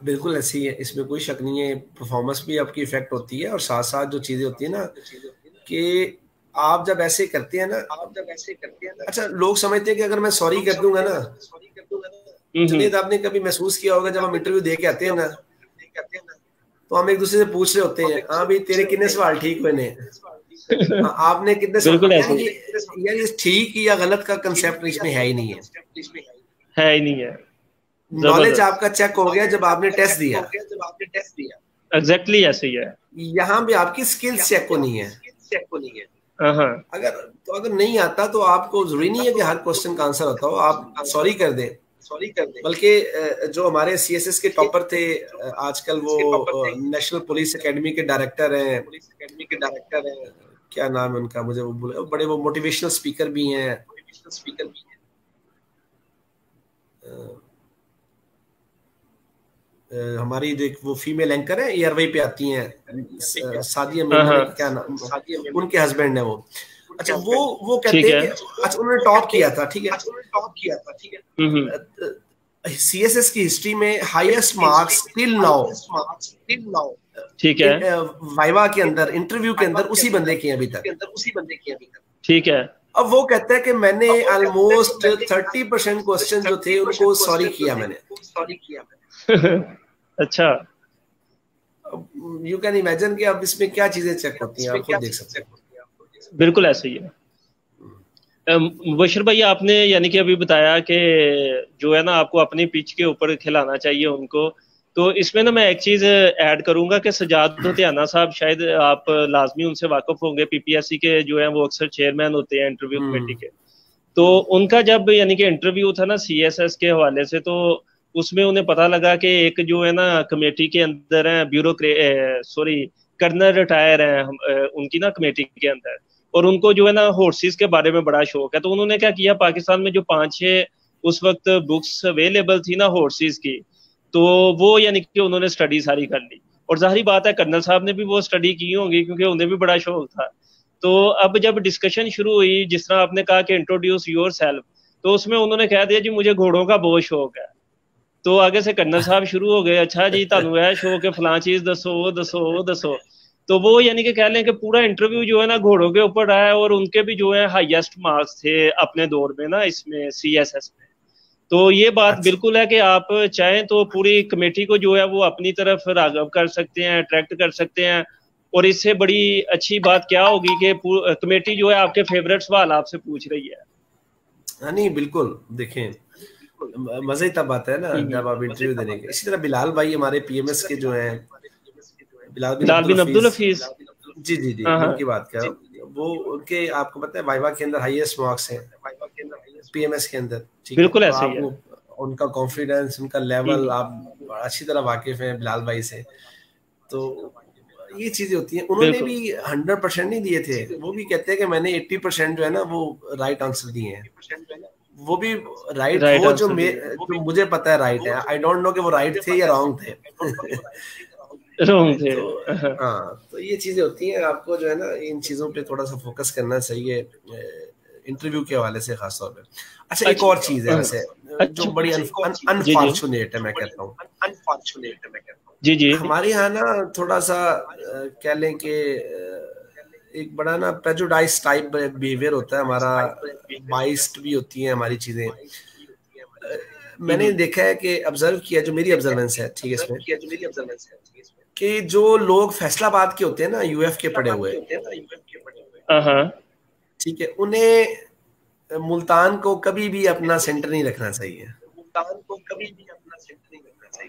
बिल्कुल ऐसी है, इसमें कोई शक नहीं है, परफॉर्मेंस भी आपकी इफेक्ट होती है, और साथ साथ जो चीजें होती है ना कि आप जब ऐसे करते हैं ना, अच्छा लोग समझते हैं कि अगर मैं सॉरी कर दूंगा ना, जुनेद आपने कभी महसूस किया होगा जब हम इंटरव्यू दे के आते हैं ना, तो हम एक दूसरे से पूछ रहे होते हैं, हाँ भाई तेरे कितने सवाल ठीक हुए ने, आपने कितने सवाल, यार ये ठीक या गलत का कंसेप्ट इसमें है ही नहीं है। नॉलेज आपका चेक हो गया जब आपने टेस्ट दिया, एग्जैक्टली ऐसे ही है। यहाँ भी आपकी स्किल्स चेक होनी है। अगर नहीं आता तो आपको जरूरी नहीं है कि हर क्वेश्चन का आंसर होता हो, आप सॉरी कर दें। बल्कि जो हमारे सीएसएस के टॉपर थे आजकल, वो नेशनल पुलिस एकेडमी के डायरेक्टर हैं, क्या नाम है उनका, मुझे वो बोले, बड़े वो मोटिवेशनल स्पीकर भी हैं, हमारी जो वो फीमेल एंकर है एयरवे पे आती हैं, सादिया मेमन, क्या नाम, उनके हस्बैंड है वो। अच्छा, वो कहते हैं कि अच्छा उन्होंने टॉप किया था, ठीक है, सीएसएस की हिस्ट्री में हाईएस्ट मार्क्स टिल नाउ, ठीक है, वाइवा के अंदर, इंटरव्यू के अंदर उसी बंदे के अभी तक, ठीक है। अब वो कहता है कि मैंने ऑलमोस्ट 30% क्वेश्चन जो थे उनको सॉरी किया मैंने। अच्छा, यू कैन इमेजिन कि अब इसमें क्या चीजें चेक होती हैं, आप खुद देख सकते हैं। बिल्कुल ऐसे ही है। मुबशर भाई, आपने यानी कि अभी बताया कि जो है ना आपको अपनी पिच के ऊपर खिलाना चाहिए उनको, तो इसमें ना मैं एक चीज ऐड करूंगा कि सजाद होतियाना साहब, शायद आप लाजमी उनसे वाकिफ होंगे, पीपीएससी के जो है वो अक्सर चेयरमैन होते हैं इंटरव्यू कमेटी के। तो उनका जब यानी कि इंटरव्यू था ना सीएसएस के हवाले से, तो उसमें उन्हें पता लगा कि एक जो है ना कमेटी के अंदर है कर्नल रिटायर है उनकी ना कमेटी के अंदर, और उनको जो है ना हॉर्सेस के बारे में बड़ा शौक है। तो उन्होंने क्या किया, पाकिस्तान में जो 5-6 उस वक्त बुक्स अवेलेबल थी ना हॉर्सेस की, तो वो यानी कि उन्होंने स्टडी सारी कर ली। और जाहिर बात है कर्नल साहब ने भी वो स्टडी की होगी क्योंकि उन्हें भी बड़ा शौक था। तो अब जब डिस्कशन शुरू हुई, जिस तरह आपने कहा कि इंट्रोड्यूस योर सेल्फ, तो उसमें उन्होंने कह दिया जी मुझे घोड़ों का बहुत शौक है। तो आगे से कर्नल साहब शुरू हो गए, अच्छा जी तानू है शौक है, फलां चीज दसो, वो दसो, वो दसो। तो वो यानी कि कह लें कि पूरा इंटरव्यू जो है ना घोड़ों के ऊपर रहा है, और उनके भी जो है हाईएस्ट मार्क्स थे अपने दौर में ना इसमें सीएसएस में। तो ये बात बिल्कुल है कि आप चाहें तो पूरी कमेटी को जो है वो अपनी तरफ राग़िब कर सकते हैं, अट्रैक्ट कर सकते हैं। और इससे बड़ी अच्छी बात क्या होगी कि कमेटी जो है आपके फेवरेट सवाल आपसे पूछ रही है। नहीं बिल्कुल, देखें मजे तब आता है ना जब आप इंटरव्यू देने के। इसी तरह बिलाल भाई हमारे पीएमएस के जो हैं, बिलाल बिन अब्दुल हफीज, जी जी जी, उनकी बात कर, वो उनके आपको पता है वाइवा के अंदर हाईएस्ट मार्क्स हैं पीएमएस के अंदर, ठीक है। बिल्कुल ऐसे ही है। उनका कॉन्फिडेंस, उनका लेवल आप अच्छी तरह वाकिफ हैं बिलाल भाई से। तो ये चीजें होती हैं। उन्होंने भी 100% नहीं दिए थे, वो भी कहते हैं कि मैंने 80% जो है ना वो राइट आंसर दिए हैं। वो भी राइट वो जो मुझे पता है राइट है, आई डोंट नो कि वो राइट थे या रॉन्ग थे। रॉन्ग थे। तो हाँ, तो ये चीजें होती हैं, आपको जो है ना इन चीजों पे थोड़ा सा फोकस करना चाहिए इंटरव्यू के हवाले से खास तौर पे। अच्छा, एक और चीज है वैसे जो बड़ी अनफॉर्चुनेट है, मैं कहता हूँ जी जी, हमारे यहाँ ना थोड़ा सा कह लें कि एक बड़ा ना प्रेजुडाइज टाइप बिहेवियर होता है हमारा, बाइस्ड भी होती हैं हमारी चीजें। मैंने देखा है कि ऑब्जर्व किया, जो मेरी ऑब्जर्वेंस है ठीक है इसमें, कि जो लोग फैसलाबाद के होते हैं ना, यूएफ के पढ़े हुए, ठीक है, उन्हें मुल्तान को कभी भी अपना सेंटर नहीं रखना चाहिए।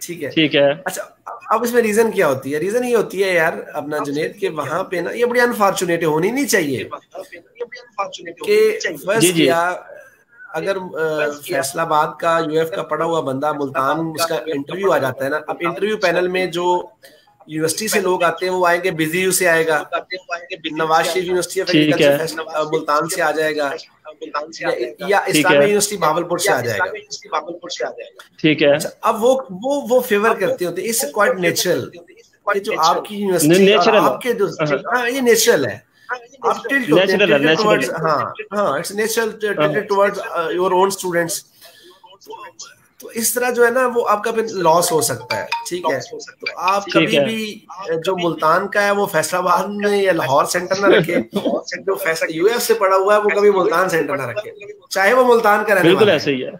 ठीक है, ठीक है। अच्छा, अब इसमें रीजन क्या होती है? रीजन ये होती है यार अपना जुनेद के वहां पे ना, ये बड़ी अनफॉर्चुनेट होनी नहीं चाहिए कि फर्स्ट किया अगर फैसलाबाद का यूएफ का पढ़ा हुआ बंदा मुल्तान उसका इंटरव्यू आ जाता है ना, अब इंटरव्यू पैनल में जो यूनिवर्सिटी से लोग आते हैं वो आएंगे, बिजी से आएगा, Nawaz Sharif university of agriculture Multan से आ जाएगा, या इस्लामिया यूनिवर्सिटी भावलपुर से आ जाएगा। ठीक है, अच्छा, अब वो फेवर करते होते, इट्स क्वाइट नेचुरल कि जो आपकी यूनिवर्सिटी और आपके जो, हाँ ये नेचुरल है, आप टिल्ट होते हैं टुवर्ड्स, हाँ it's natural tilted towards your own students. तो इस तरह जो है ना वो आपका फिर लॉस हो सकता है। ठीक है, तो आप कभी भी जो मुल्तान का है वो फैसलाबाद में या लाहौर सेंटर ना रखे, जो फैसला यूएफ से पड़ा हुआ है वो कभी मुल्तान सेंटर ना रखे, चाहे वो मुल्तान का रहने वाला है। बिल्कुल ऐसे ही है,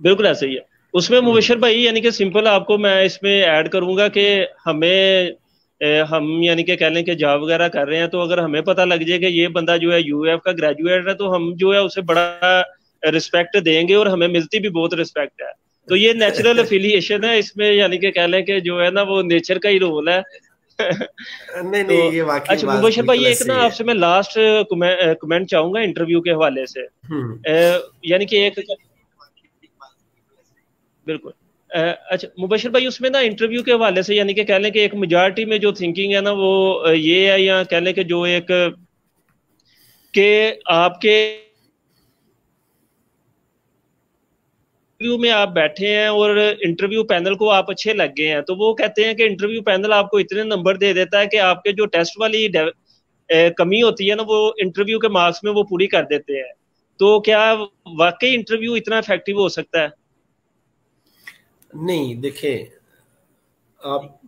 बिल्कुल ऐसे ही है। उसमें मुबशर भाई यानी कि सिंपल आपको मैं इसमें ऐड करूंगा कि हम यानी कि कह लें कि जॉब वगैरह कर रहे हैं, तो अगर हमें पता लग जाए कि ये बंदा जो है यूएफ का ग्रेजुएट है, तो हम जो है उसे बड़ा रिस्पेक्ट देंगे और हमें मिलती भी बहुत रिस्पेक्ट है। तो ये नेचुरल एफिलिएशन है इसमें, यानी कि कह लें कि जो है ना वो नेचर का ही रोल है। नहीं नहीं, ये वाकई अच्छा मुबशर भाई, एक ना आपसे मैं लास्ट कमेंट चाहूंगा इंटरव्यू के हवाले से, यानी कि एक बिल्कुल अच्छा मुबशर भाई, उसमें ना इंटरव्यू के हवाले से यानी कि कह लें कि एक मेजॉरिटी में जो थिंकिंग है ना वो ये है, या कह लें कि जो एक के आपके इंटरव्यू में आप बैठे हैं और इंटरव्यू पैनल को आप अच्छे लग गए हैं, तो वो कहते हैं कि इंटरव्यू पैनल आपको इतने नंबर दे देता है कि आपके जो टेस्ट वाली कमी होती है ना वो इंटरव्यू के मार्क्स में वो पूरी कर देते हैं। तो क्या वाकई इंटरव्यू इतना इफेक्टिव हो सकता है? नहीं, देखें आप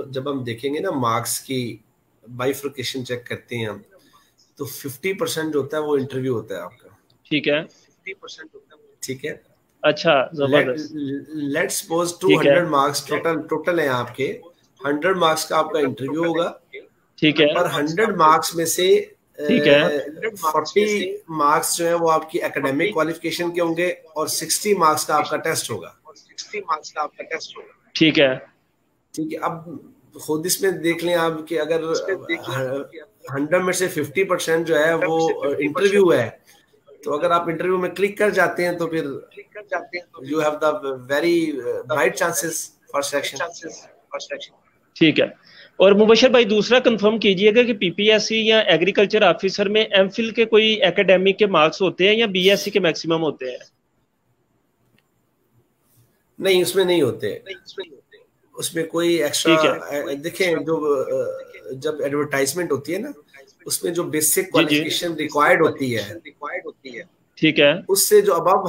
जब हम देखेंगे ना मार्क्स की बाइफर्केशन चेक करते हैं हम, तो 50% जो होता है वो इंटरव्यू होता है आपका। ठीक है, 50% होता है, ठीक है। अच्छा जबरदस्त। लेट्स सपोज 200 मार्क्स टोटल है आपके, 100 मार्क्स का आपका इंटरव्यू होगा। ठीक है, और 100 मार्क्स में से 40 मार्क्स जो है वो आपकी एकेडमिक क्वालिफिकेशन के होंगे और 60 मार्क्स का आपका टेस्ट होगा। ठीक है, ठीक है। अब खुद इसमें देख लें आप कि अगर 100 में से 50% जो है वो इंटरव्यू है, तो अगर आप इंटरव्यू में क्लिक कर जाते हैं तो फिर you have the very bright chances for selection. ठीक है। और मुबशर भाई दूसरा कंफर्म कीजिएगा कि पीपीएससी या एग्रीकल्चर ऑफिसर में एमफिल के कोई एकेडमिक के मार्क्स होते हैं या बीएससी के मैक्सिमम होते हैं? नहीं, उसमें नहीं होते, उसमें कोई एक्स्ट्रा। देखें जो जब एडवर्टाइजमेंट होती है ना, उसमें जो बेसिक क्वालिफिकेशन रिक्वायर्ड होती है, ठीक है, उससे जो अबव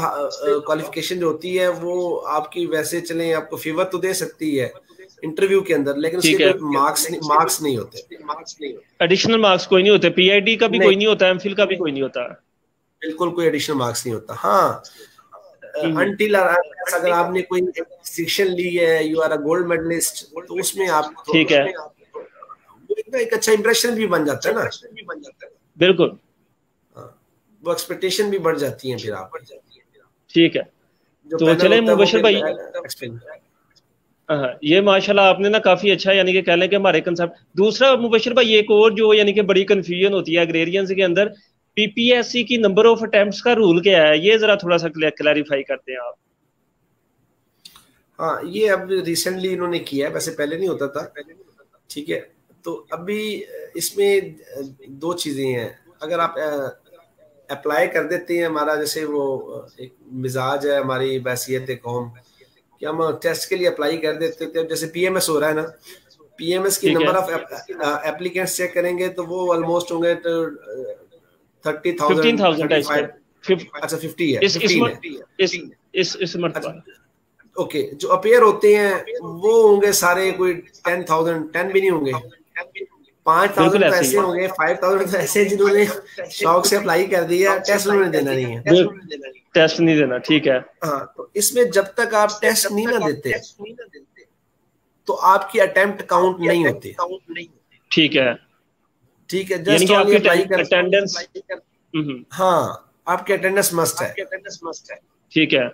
क्वालिफिकेशन जो होती है वो आपकी वैसे चलें आपको फेवर तो दे सकती है इंटरव्यू के अंदर, लेकिन उसके मार्क्स नहीं होते, एडिशनल मार्क्स कोई नहीं होते, पीआईडी का भी कोई नहीं होता, एमफिल का भी कोई नहीं होता, बिल्कुल कोई एडिशनल मार्क्स नहीं होता। हाँ, अनटिल अगर आपने कोई सेक्शन ली है, you are a gold medalist, तो उसमें आप ठीक है एक अच्छा इंप्रेशन भी बन जाता है ना, बिल्कुल वो एक्सपेक्टेशन भी बढ़ जाती है फिर आप। ठीक है, तो चले मुबशर भाई, ये माशाल्लाह आपने ना काफी अच्छा यानी कि कह लें कि हमारे कंसेप्ट। दूसरा मुबशर भाई एक और जो यानी कि बड़ी कंफ्यूजन होती है एग्रेरियंस के अंदर, पीपीएससी की नंबर ऑफ अटेम्प्ट्स का रूल क्या है, ये जरा थोड़ा सा क्लैरिफाई करते हैं आप। हाँ, ये अब रिसेंटली इन्होंने किया है, वैसे पहले नहीं होता था। ठीक है, तो अभी इसमें दो चीजें हैं। अगर आप अप्लाई कर देते हैं, हमारा जैसे वो एक मिजाज है, हमारी बैसियत कौम कि हम टेस्ट के लिए अप्लाई कर देते थे। जैसे पीएमएस हो रहा है ना, पीएमएस की ठीक है। नंबर ऑफ एप्लीकेंट्स चेक करेंगे तो वो ऑलमोस्ट होंगे 30,000, 15,000 है इसमें। 35। अच्छा 50 है, इस 15 है। इस अच्छा, मरतबा। ओके, जो अपेयर होते हैं वो होंगे सारे कोई 10,000, 10 भी नहीं होंगे, बिल्कुल 5,000 तो ऐसे ही ऐसे है। होंगे, 5,000 तो ऐसे हैं जिन्होंने शौक से अप्लाई कर दिया, टेस्ट उन्होंने देना नहीं है। टेस्ट नहीं देना, ठीक है। हाँ, तो इसमें जब तक आप टेस्ट नहीं ना देते तो आपकी अटेम्प्ट काउंट नहीं होती। ठीक है, ठीक है, यानी जस्ट कि ओनली आपकी अप्लाई कर। अटेंडेंस। हाँ, आपकी अटेंडेंस मस्ट है। ठीक है।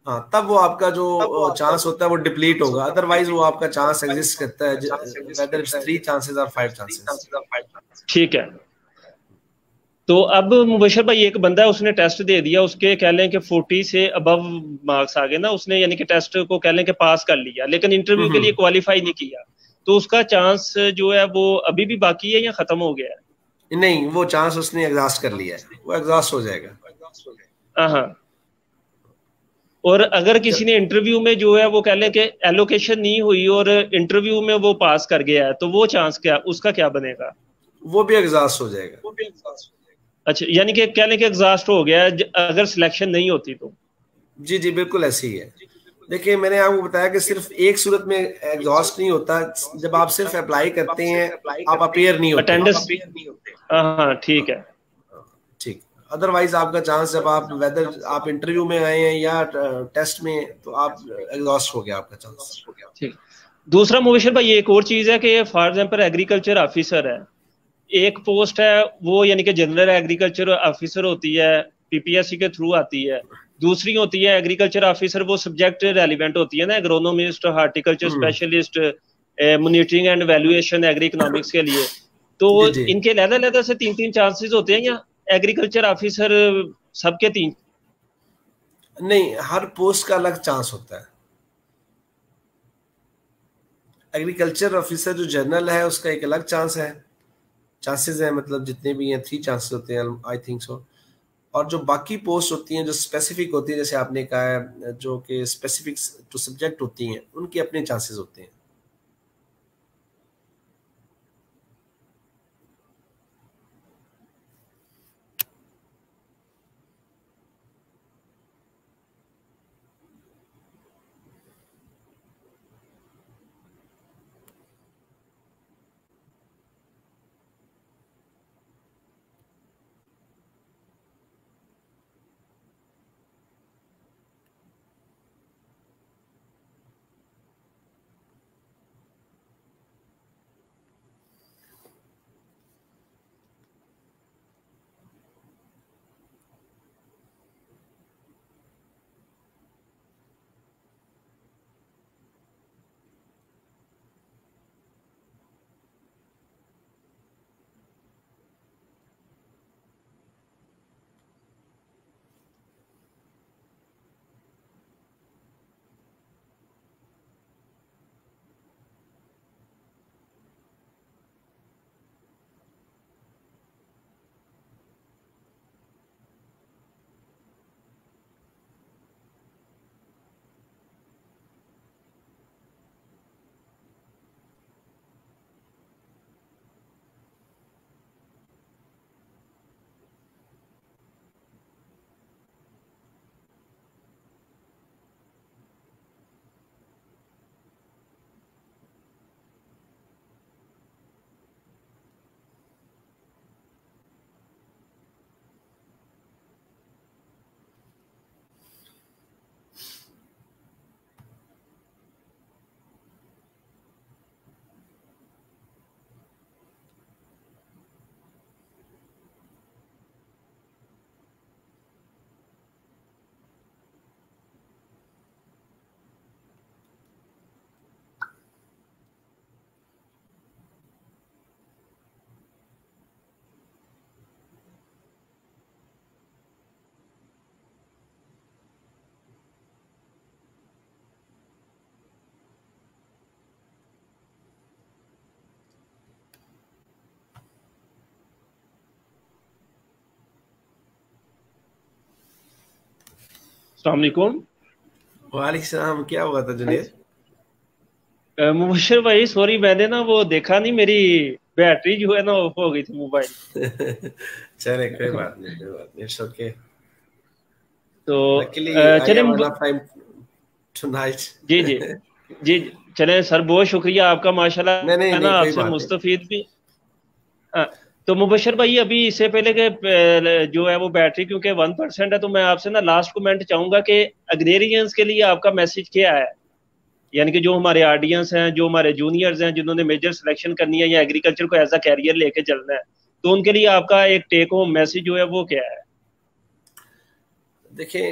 हाँ, तब वो आपका जो चांस होता है वो डिप्लीट होगा, अदरवाइज वो आपका चांस एग्जिस्ट करता है, वेदर इट्स 3 चांसेस और 5 चांसेस। ठीक है। तो अब मुबशर भाई, एक बंदा है, उसने टेस्ट दे दिया, उसके कह लें कि 40 से अबव मार्क्स आ गए ना, उसने यानी कि टेस्ट को कह लें कि पास कर लिया, लेकिन इंटरव्यू के लिए हम्म। क्वालिफाई नहीं किया, तो उसका चांस जो है वो अभी भी बाकी है या खत्म हो गया है? नहीं, वो चांस उसने एग्जॉस्ट कर लिया है, वो एग्जॉस्ट हो जाएगा। हाँ हाँ। और अगर किसी जब ने इंटरव्यू में जो है वो कह लें कि एलोकेशन नहीं हुई और इंटरव्यू में वो पास कर गया है, तो वो चांस क्या, उसका क्या बनेगा? वो भी एग्जॉस्ट हो जाएगा। अच्छा, यानी कि कह लें कि एग्जॉस्ट हो गया है, अगर सिलेक्शन नहीं होती तो? जी जी, बिल्कुल ऐसे ही है। देखिए, मैंने आपको बताया कि सिर्फ एक सूरत में एग्जॉस्ट नहीं होता, जब आप सिर्फ अप्लाई करते हैं, आप अपेयर नहीं होते। अटेंडेंस। हाँ हाँ, ठीक है। ठीक, अदरवाइज आपका चांस, जब आप वेदर आप इंटरव्यू में आए हैं या टेस्ट में, तो आप एग्जॉस्ट हो गया आपका चांस। ठीक। दूसरा मुबशर भाई, एक और चीज है कि फॉर एग्जाम्पल एग्रीकल्चर ऑफिसर है, एक पोस्ट है वो, यानी कि जनरल एग्रीकल्चर ऑफिसर होती है, पीपीएससी के थ्रू आती है। दूसरी होती है एग्रीकल्चर ऑफिसर, वो सब्जेक्ट रेलिवेंट होती है ना, agronomist, horticulture hmm. Specialist, monitoring and valuation agri economics के लिए। तो जी जी, इनके अलग-अलग से 3-3 चांसेस होते हैं, या एग्रीकल्चर ऑफिसर सबके 3? नहीं, हर पोस्ट का अलग चांस होता है। एग्रीकल्चर ऑफिसर जो जनरल है उसका एक अलग चांस है, चांसेस है, मतलब जितने भी हैं 3 चांसेस होते हैं, आई थिंक सो। और जो बाकी पोस्ट होती हैं जो स्पेसिफिक होती है, जैसे आपने कहा है, जो कि स्पेसिफिक टू सब्जेक्ट होती हैं, उनके अपने चांसेस होते हैं। अस्सलाम वालेकुम। वालेकुम सलाम। क्या हुआ था जुनेद? मुबशर भाई सॉरी, मैंने ना वो देखा नहीं, मेरी बैटरी जो है ना ऑफ हो गई थी मोबाइल। चले, कोई बात नहीं, कोई बात नहीं, इट्स ओके। तो लकीली आई चले हैव एनफ टाइम टुनाइट। जी जी जी जी, चले सर, बहुत शुक्रिया आपका, माशाल्लाह नहीं नहीं है ना, नहीं, कोई आपसे बात नहीं। मुस्तफीद भी। हाँ, तो मुबशर भाई अभी इससे पहले के जो है वो बैटरी क्योंकि 1% है, तो मैं आपसे ना लास्ट कमेंट चाहूंगा कि अग्रेरियंस के लिए आपका मैसेज क्या है? यानी कि जो हमारे ऑडियंस हैं, जो हमारे जूनियर्स हैं, जिन्होंने मेजर सिलेक्शन करनी है या एग्रीकल्चर को एज अ कैरियर लेके चलना है, तो उनके लिए आपका एक टेक होम मैसेज जो है वो क्या है? देखिए,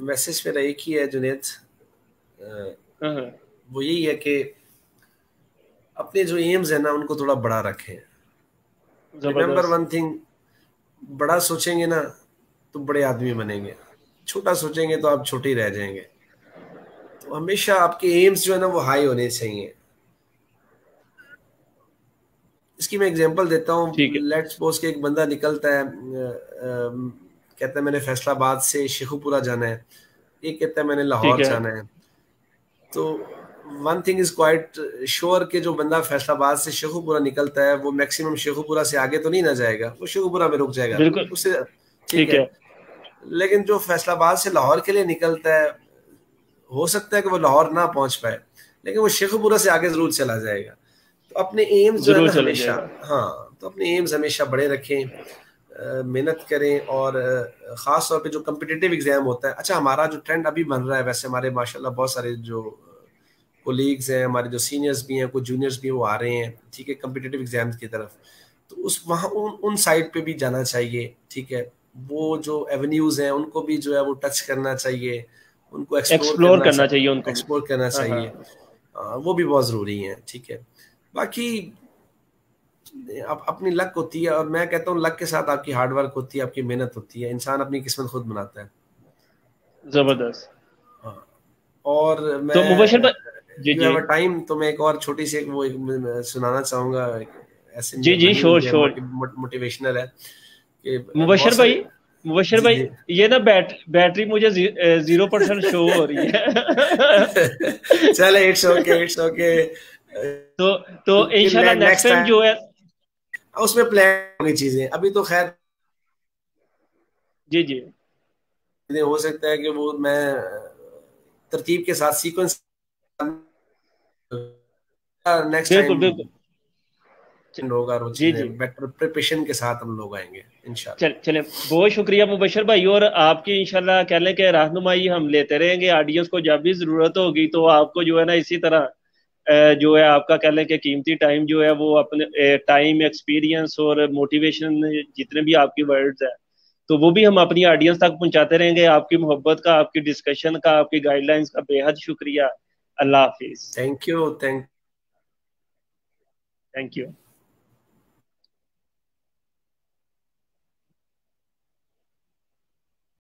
मैसेज मेरा एक ही है जुनेद। हाँ, वो यही है कि अपने जो एम्स है ना उनको थोड़ा बड़ा रखें। रिमेंबर जबरदस्त। वन थिंग, बड़ा सोचेंगे ना तो बड़े आदमी बनेंगे, छोटा सोचेंगे तो आप छोटे ही रह जाएंगे। तो हमेशा आपके एम्स जो है ना वो हाई होने चाहिए। इसकी मैं एग्जांपल देता हूँ। ठीक है। लेट्स सपोज कि एक बंदा निकलता है, कहता है मैंने फैसलाबाद से शेखुपुरा जाना है, एक कहता है मैंने ठीक लाहौर है। जाना है। तो one thing is quite sure कि जो बंदा फैसलाबाद से शेखुपुरा निकलता है वो मैक्सिमम शेखुपुरा से आगे तो नहीं ना जाएगा, वो शेखुपुरा में रुक जाएगा बिल्कुल। उससे। ठीक ठीक है। है। लेकिन जो फैसलाबाद से लाहौर के लिए निकलता है, हो सकता है कि वो लाहौर ना पहुंच पाए, लेकिन वो शेखुपुरा से आगे जरूर चला जाएगा। तो अपने एम्स जो है जरूर ना चला हमेशा, जाएगा। हाँ, तो अपने एम्स हमेशा बड़े रखें, मेहनत करें। और ख़ास तौर पे जो कम्पिटिटिव एग्जाम होता है, अच्छा हमारा जो ट्रेंड अभी बन रहा है, वैसे हमारे माशाल्लाह बहुत सारे जो कोलीग्स हैं, हमारे जो सीनियर्स भी हैं, कुछ जूनियर्स भी, वो आ रहे हैं, ठीक है, कम्पिटिटिव एग्जाम्स की तरफ। तो उस वहाँ उन साइड पे भी जाना चाहिए, ठीक है। वो जो एवेन्यूज़ हैं उनको भी जो है वो टच करना चाहिए, उनको एक्सप्लोर करना चाहिए उनको भी। एक्सप्लोर करना हाँ हाँ। चाहिए। वो भी बहुत ज़रूरी है, ठीक है। बाकी अपनी लक होती है, और मैं कहता हूँ लक के साथ आपकी हार्डवर्क होती है, आपकी मेहनत होती है, इंसान अपनी किस्मत खुद बनाता है। जबरदस्त। हाँ। और तो मुबशर मैं, भाई जी यू जी हैव अ टाइम, तो मैं एक और छोटी सी मैं सुनाना चाहूंगा। ऐसे जी में जी, बनी श्योर हुई है, श्योर। मोटिवेशनल है कि मुबशर बहुत भाई, सारे। मुबशर जी भाई, जी। ये ना बैटरी मुझे 0% शो हो रही है। चले, इट्स ओके, इट्स ओके। तो तो इंशाल्लाह नेक्स्ट नेक्स्ट टाइम जो टाइम है। उसमें प्लान होगी चीजें, अभी तो खैर जी जी। हो सकता है कि वो मैं तरतीब के साथ सीक्वेंस, नेक्स्ट बिल्कुल टाइम बिल्कुल। होगा, और वो जी जी। चीजें बेटर प्रिपरेशन के साथ हम लोग आएंगे इंशाल्लाह। चले, बहुत शुक्रिया मुबशर भाई, और आपकी इंशाल्लाह कह लें कि रहनुमाई हम लेते रहेंगे। ऑडियंस को जब भी जरूरत होगी तो आपको जो है ना इसी तरह जो है आपका कह लें कि कीमती टाइम जो है वो अपने टाइम, एक्सपीरियंस और मोटिवेशन, जितने भी आपकी वर्ड्स है, तो वो भी हम अपनी ऑडियंस तक पहुंचाते रहेंगे। आपकी मोहब्बत का, आपकी डिस्कशन का, आपकी गाइडलाइंस का बेहद शुक्रिया। अल्लाह हाफिज। Thank you, thank thank you.